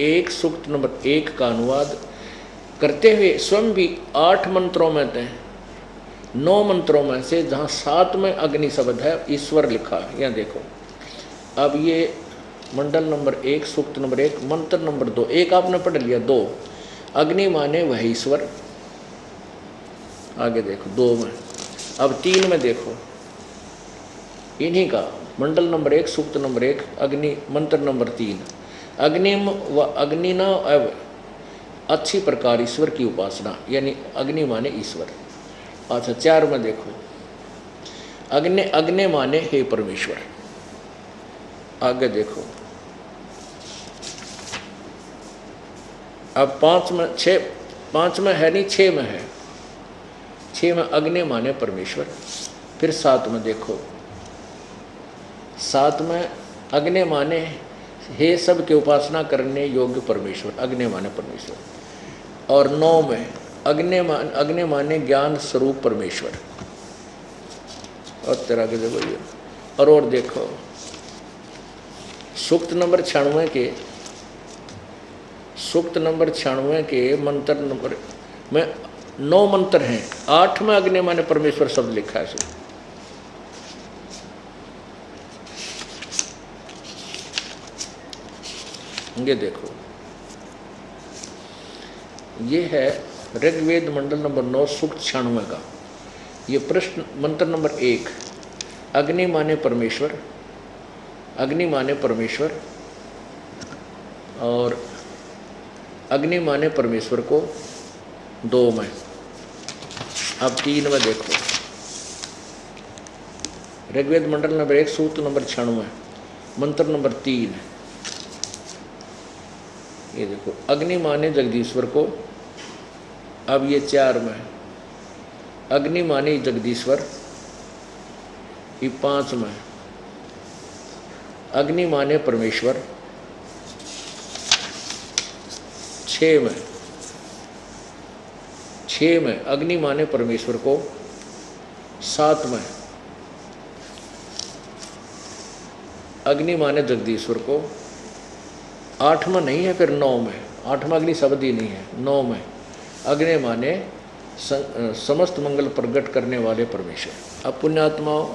1 सूक्त नंबर 1 का अनुवाद करते हुए स्वयं भी 8 मंत्रों में थे, 9 मंत्रों में से जहाँ 7 में अग्नि शब्द है, ईश्वर लिखा है। यहाँ देखो, अब ये मंडल नंबर 1, सूक्त नंबर 1, मंत्र नंबर 2। 1 आपने पढ़ लिया। 2 अग्नि माने वह ईश्वर। आगे देखो 2 में। अब 3 में देखो इन्हीं का मंडल नंबर 1, सूक्त नंबर 1, अग्नि मंत्र नंबर 3। अग्निम व अग्निना एव अच्छी प्रकार ईश्वर की उपासना, यानी अग्नि माने ईश्वर। अच्छा 4 में देखो अग्नि अग्नि माने हे परमेश्वर। आगे देखो अब 5 में 6, 5 में है नहीं 6 में है। 6 में अग्नि माने परमेश्वर। फिर 7 में देखो 7 में अग्नि माने हे सब के उपासना करने योग्य परमेश्वर, अग्नि माने परमेश्वर। और 9 में अग्नि माने ज्ञान स्वरूप परमेश्वर। और तरह के देखो ये और देखो सूक्त नंबर 96 के, सूक्त नंबर 96 के मंत्र नंबर में 9 मंत्र हैं। 8 में अग्नि माने परमेश्वर शब्द लिखा है। ये देखो ये है ऋग्वेद मंडल नंबर 9, सूक्त 96 का। ये प्रश्न मंत्र नंबर 1 अग्नि माने परमेश्वर, अग्नि माने परमेश्वर। और अग्नि माने परमेश्वर को 2 में। अब 3 में देखो ऋग्वेद मंडल नंबर 1, सूक्त नंबर 96, मंत्र नंबर 3। ये देखो अग्नि माने जगदीश्वर को। अब ये 4 में अग्नि माने जगदीश्वर। ये 5 में अग्नि माने परमेश्वर। 6 में अग्नि माने परमेश्वर को। 7 में अग्नि माने जगदीश्वर को। 8 में नहीं है, फिर 9 में। 8 में अग्नि शब्द ही नहीं है। 9 में अग्नि माने समस्त मंगल प्रकट करने वाले परमेश्वर। अब पुण्यात्माओं,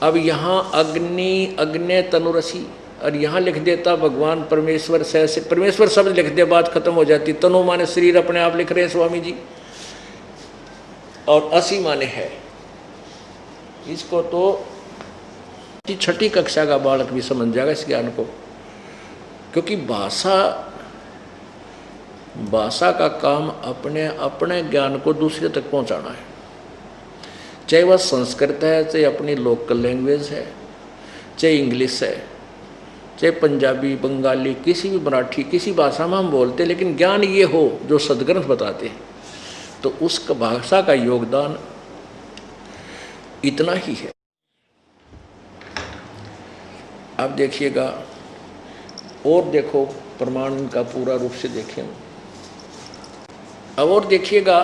अब यहाँ अग्नि अग्नि तनुरसी, और यहाँ लिख देता भगवान परमेश्वर से परमेश्वर शब्द लिख दे, बात खत्म हो जाती। तनु माने शरीर अपने आप लिख रहे हैं स्वामी जी, और असी माने है। इसको तो 6ठी कक्षा का बालक भी समझ जाएगा इस ज्ञान को, क्योंकि भाषा का काम अपने अपने ज्ञान को दूसरे तक पहुंचाना है। चाहे वह संस्कृत है, चाहे अपनी लोकल लैंग्वेज है, चाहे इंग्लिश है, चाहे पंजाबी, बंगाली, किसी भी मराठी, किसी भाषा में हम बोलते, लेकिन ज्ञान ये हो जो सदग्रंथ बताते हैं, तो उस भाषा का योगदान इतना ही है। अब देखिएगा और देखो प्रमाण का पूरा रूप से देखें। अब और देखिएगा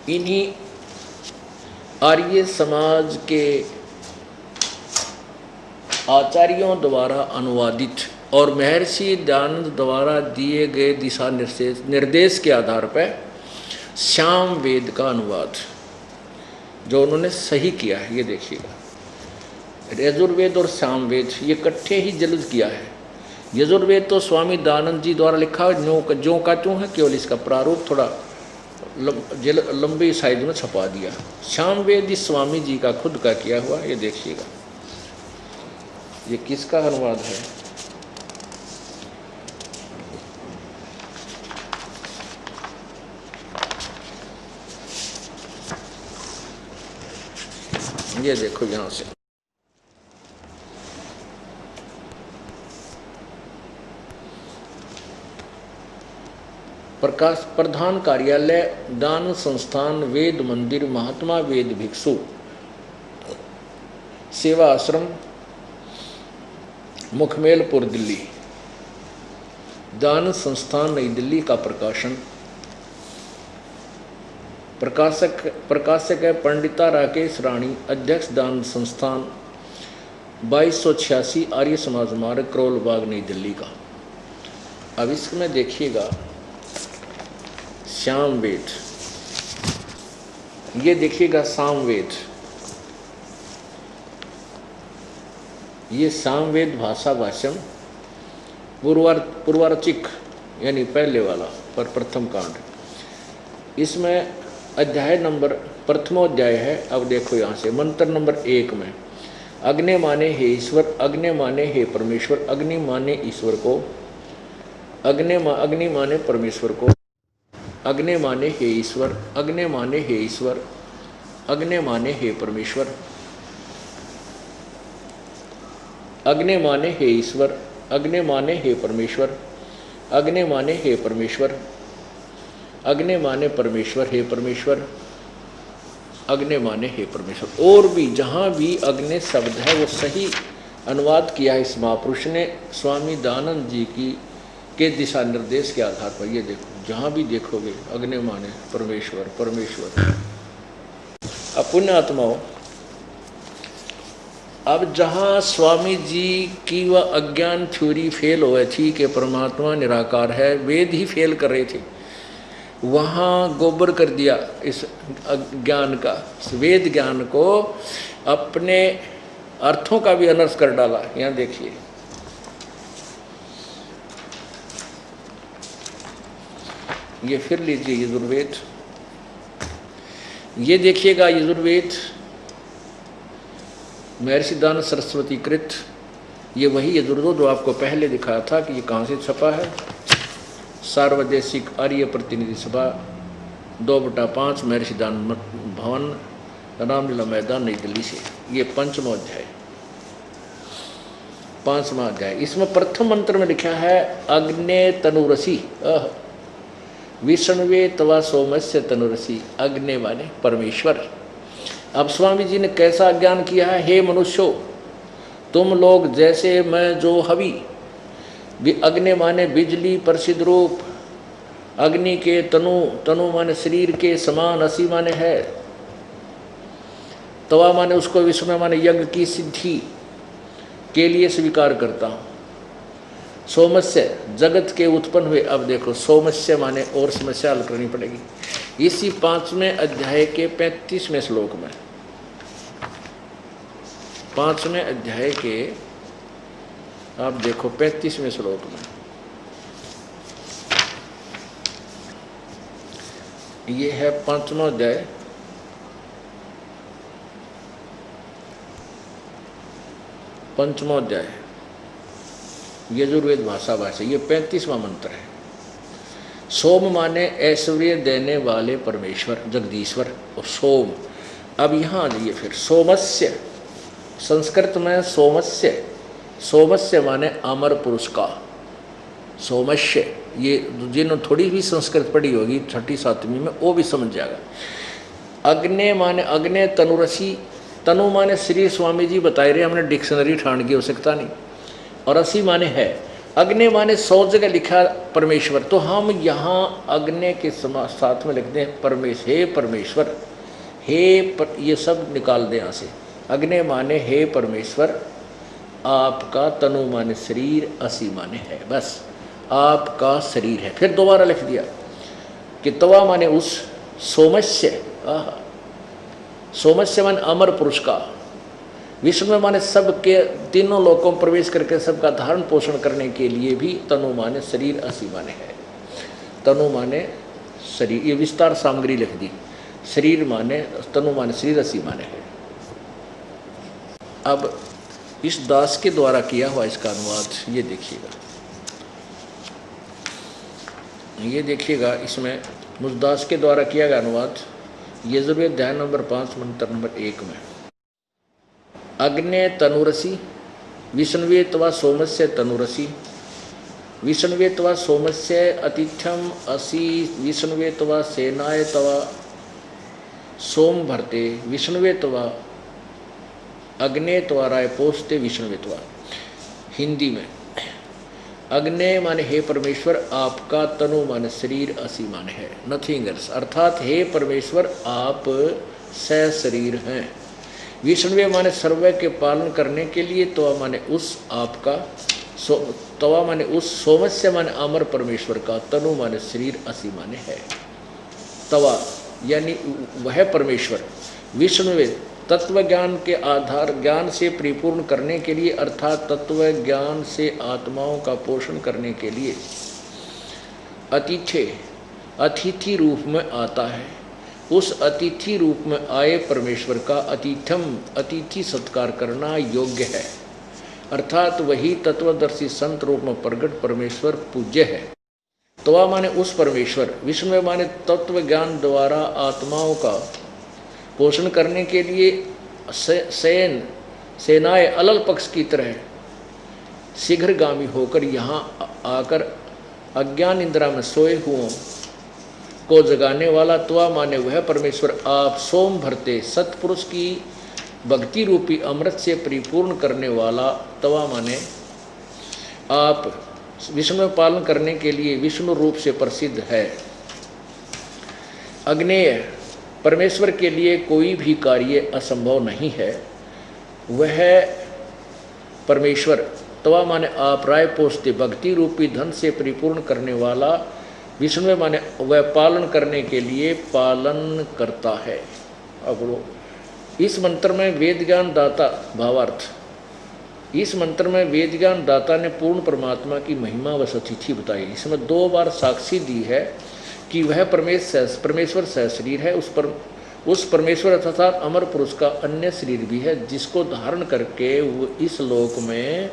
इन्हीं आर्य समाज के आचार्यों द्वारा अनुवादित और महर्षि दयानंद द्वारा दिए गए दिशा निर्देश के आधार पर श्याम वेद का अनुवाद जो उन्होंने सही किया है। ये देखिएगा यजुर्वेद और साम वेद ये इकट्ठे ही जल्द किया है। यजुर्वेद तो स्वामी दयानंद जी द्वारा लिखा है, जो का त्यों है, केवल इसका प्रारूप थोड़ा लंबी साइज में छपा दिया। श्याम वेद स्वामी जी का खुद का किया हुआ। ये देखिएगा ये किसका अनुवाद है। ये देखो यहां से प्रकाश प्रधान कार्यालय दान संस्थान वेद मंदिर महात्मा वेद भिक्षु सेवा आश्रम मुखमेलपुर दिल्ली। दान संस्थान नई दिल्ली का प्रकाशन। प्रकाशक है पंडिता राकेश रानी, अध्यक्ष दान संस्थान 2286 आर्य समाज मार्ग करोल बाग नई दिल्ली का। अब इसमें देखिएगा श्याम वेद, ये देखिएगा साम वेद, ये सामवेद भाषा भाष्यम पूर्वार्चिक यानी पहले वाला पर प्रथम कांड। इसमें अध्याय नंबर प्रथमोध्याय है। अब देखो यहाँ से मंत्र नंबर 1 में अग्नि माने हे ईश्वर, अग्नि माने हे परमेश्वर, अग्नि माने ईश्वर को, अग्नि माने परमेश्वर को, अग्नि माने हे ईश्वर, अग्नि माने हे ईश्वर, अग्नि माने हे परमेश्वर, अग्नि माने हे ईश्वर, अग्नि माने हे परमेश्वर, अग्नि माने हे परमेश्वर, अग्नि माने परमेश्वर हे परमेश्वर, अग्नि माने हे परमेश्वर। और भी जहाँ भी अग्नि शब्द है वो सही अनुवाद किया है इस महापुरुष ने स्वामी दयानंद जी की के दिशा निर्देश के आधार पर। ये देखो जहाँ भी देखोगे अग्नि माने परमेश्वर परमेश्वर। अब पुण्य आत्माओं, अब जहाँ स्वामी जी की वह अज्ञान थ्योरी फेल हुई थी कि परमात्मा निराकार है, वेद ही फेल कर रहे थे, वहाँ गोबर कर दिया इस ज्ञान का, वेद ज्ञान को अपने अर्थों का भी अनर्थ कर डाला। यहाँ देखिए ये फिर लीजिए यजुर्वेद, ये देखिएगा यजुर्वेद महर्षि दान सरस्वती कृत, ये वही यजुर्वेद जो आपको पहले दिखाया था कि ये कहाँ से छपा है। सार्वदेशिक आर्य प्रतिनिधि सभा 2/5 महर्षि दान भवन रामलीला मैदान नई दिल्ली से। ये 5वां अध्याय 5वां अध्याय। इसमें प्रथम मंत्र में लिखा है अग्ने तनुरसी विष्णुवे तवा सोमस्य तनुरसी, अग्नि माने परमेश्वर। अब स्वामी जी ने कैसा ज्ञान किया है, हे मनुष्यों तुम लोग जैसे मैं जो हवि, अग्नि माने बिजली प्रसिद्ध रूप, अग्नि के तनु, तनु माने शरीर के समान, असी माने है, तवा माने उसको, विष्णु माने यज्ञ की सिद्धि के लिए स्वीकार करता हूँ, सोमस्य जगत के उत्पन्न हुए। अब देखो सोमस्य माने और समस्या हल करनी पड़ेगी इसी 5वें अध्याय के 35वें श्लोक में। 5वें अध्याय के आप देखो 35वें श्लोक में ये है 5वां अध्याय, पंचमों अध्याय यजुर्वेद भाषा भाषा। ये 35वां मंत्र है। सोम माने ऐश्वर्य देने वाले परमेश्वर जगदीश्वर और सोम। अब यहाँ आ जाइए फिर सोमस्य, संस्कृत में सोमस्य, सोमस्य माने अमर पुरुष का, सोमस्य। ये जिन्होंने थोड़ी भी संस्कृत पढ़ी होगी 6ठी 7वीं में वो भी समझ जाएगा। अग्नि माने अग्नि तनुरसी, तनु माने श्री स्वामी जी बताए रहे, हमने डिक्शनरी ठाण की आवश्यकता नहीं। और असी माने है, अग्नि माने 100 जगह लिखा परमेश्वर, तो हम यहाँ अग्नि के साथ में लिखते हैं परमेश्वर, हे परमेश्वर, ये सब निकाल दें यहाँ से। अग्नि माने हे परमेश्वर, आपका तनु माने शरीर, असी माने है, बस आपका शरीर है। फिर दोबारा लिख दिया कि तवा माने उस, सोमस्य, सोमस्य माने अमर पुरुष का, विष्णु माने सबके तीनों लोकों में प्रवेश करके सबका धारण पोषण करने के लिए भी तनु माने शरीर, असी माने है। तनु माने शरीर, ये विस्तार सामग्री लिख दी। शरीर माने तनु माने शरीर, असी माने है। अब इस दास के द्वारा किया हुआ इसका अनुवाद ये देखिएगा, ये देखिएगा इसमें मुझदास के द्वारा किया गया अनुवाद यजुर्वेद अध्याय नंबर 5 मंत्र नंबर 1 में। अग्ने तनुरसी विष्णुवे तवा सोमस्य तनुरसी, विष्णुवे तवा सोमस्य अतिथ्यम असी, विष्णुवे तवा सेनाय तवा सोम भरते, विष्णुवे तवा अग्ने तवा राय पोषते, विष्णुवे तवा। हिंदी में अग्नि माने हे परमेश्वर, आपका तनु माने शरीर, असी माने है, नथिंग एल्स। अर्थात हे परमेश्वर आप सशरीर हैं। विष्णुवे माने सर्व के पालन करने के लिए, तवा माने उस आपका, तवा माने उस, सोमस्य माने अमर परमेश्वर का, तनु माने शरीर, असी माने है। तवा यानी वह परमेश्वर, विष्णुवे तत्व ज्ञान के आधार ज्ञान से परिपूर्ण करने के लिए अर्थात तत्व ज्ञान से आत्माओं का पोषण करने के लिए अतिथि रूप में आता है। उस अतिथि रूप में आए परमेश्वर का अतिथि सत्कार करना योग्य है, अर्थात वही तत्वदर्शी संत रूप में प्रकट परमेश्वर पूज्य है। तवा माने उस परमेश्वर, विष्णु माने तत्व ज्ञान द्वारा आत्माओं का पोषण करने के लिए सेनाएं अलल पक्ष की तरह शीघ्रगामी होकर यहाँ आकर अज्ञान इंद्रा में सोए हुओं को जगाने वाला त्वा माने वह परमेश्वर आप सोम भरते सत्पुरुष की भक्ति रूपी अमृत से परिपूर्ण करने वाला त्वा माने आप विष्णु पालन करने के लिए विष्णु रूप से प्रसिद्ध है। अग्नेय परमेश्वर के लिए कोई भी कार्य असंभव नहीं है। वह परमेश्वर तवा माने आप राय पोषते भक्ति रूपी धन से परिपूर्ण करने वाला विष्णु माने वह पालन करने के लिए पालन करता है। अब इस मंत्र में वेद ज्ञान दाता भावार्थ, इस मंत्र में वेद ज्ञान दाता ने पूर्ण परमात्मा की महिमा व सतिथि बताई। इसमें 2 बार साक्षी दी है कि वह परमेश्वर सहशरीर है। उस परमेश्वर तथा अमर पुरुष का अन्य शरीर भी है, जिसको धारण करके वो इस लोक में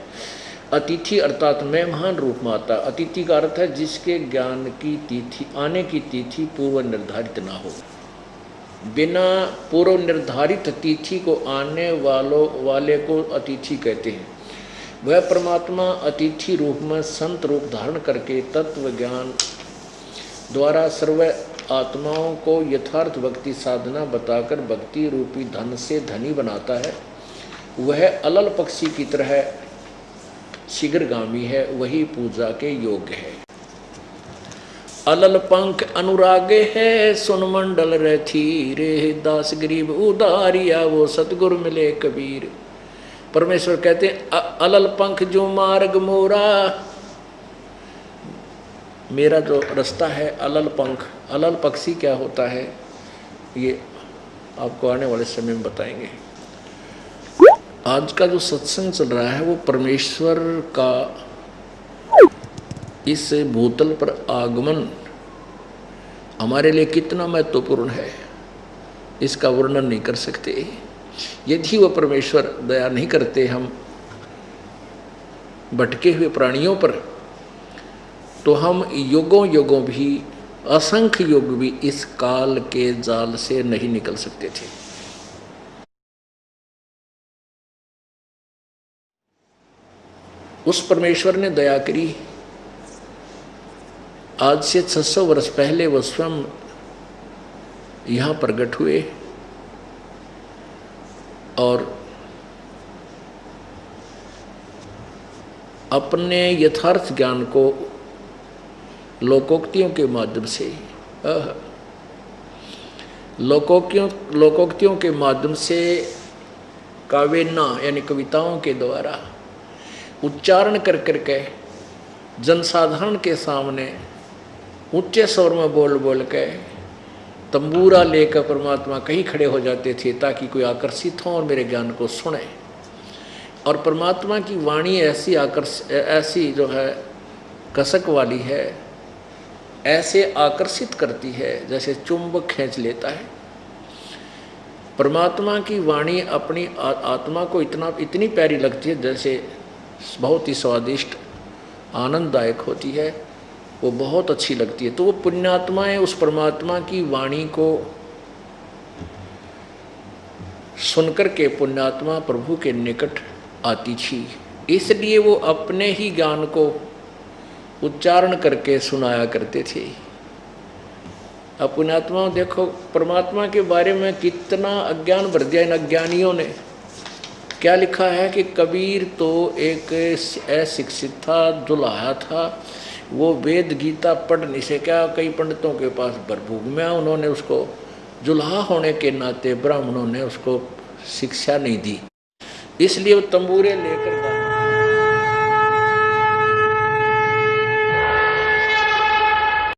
अतिथि अर्थात मेहमान रूप में आता। अतिथि का अर्थ है जिसके ज्ञान की तिथि आने की तिथि पूर्व निर्धारित ना हो। बिना पूर्व निर्धारित तिथि को आने वाले को अतिथि कहते हैं। वह परमात्मा अतिथि रूप में संत रूप धारण करके तत्व ज्ञान द्वारा सर्व आत्माओं को यथार्थ भक्ति साधना बताकर भक्ति रूपी धन से धनी बनाता है। वह अलल पक्षी की तरह शीघ्रगामी है, वही पूजा के योग्य है। अलल पंख अनुरागे है सुन मंडल रथी रे दास गरीब उदारिया वो सतगुरु मिले कबीर। परमेश्वर कहते हैं अलल पंख जो मार्ग मोरा, मेरा जो रास्ता है अलल पंख। अलल पक्षी क्या होता है ये आपको आने वाले समय में बताएंगे। आज का जो सत्संग चल रहा है वो परमेश्वर का इस भूतल पर आगमन हमारे लिए कितना महत्वपूर्ण है, इसका वर्णन नहीं कर सकते। यदि वह परमेश्वर दया नहीं करते हम भटके हुए प्राणियों पर, तो हम युगों भी असंख्य युग भी इस काल के जाल से नहीं निकल सकते थे। उस परमेश्वर ने दया करी। आज से 600 वर्ष पहले वो स्वयं यहाँ प्रकट हुए और अपने यथार्थ ज्ञान को लोकोक्तियों के माध्यम से लोकोक्तियों के माध्यम से काव्यना यानी कविताओं के द्वारा उच्चारण कर करके जनसाधारण के सामने ऊंचे स्वर में बोल के तंबूरा लेकर परमात्मा कहीं खड़े हो जाते थे ताकि कोई आकर्षित हो और मेरे ज्ञान को सुने। और परमात्मा की वाणी ऐसी जो है कसक वाली है, ऐसे आकर्षित करती है जैसे चुंबक खींच लेता है। परमात्मा की वाणी अपनी आत्मा को इतनी प्यारी लगती है जैसे बहुत ही स्वादिष्ट आनंददायक होती है, वो बहुत अच्छी लगती है। तो वो पुण्यात्माएं उस परमात्मा की वाणी को सुनकर के पुण्यात्मा प्रभु के निकट आती थी, इसलिए वो अपने ही ज्ञान को उच्चारण करके सुनाया करते थे। अब पुण्यात्मा देखो परमात्मा के बारे में कितना अज्ञान भर दिया इन अज्ञानियों ने। क्या लिखा है कि कबीर तो एक अशिक्षित था, दुल्हा था, वो वेद गीता पढ़ नहीं सका। कई पंडितों के पास भरभूग में उन्होंने उसको जुल्हा होने के नाते ब्राह्मणों ने उसको शिक्षा नहीं दी, इसलिए वो तंबूरे लेकर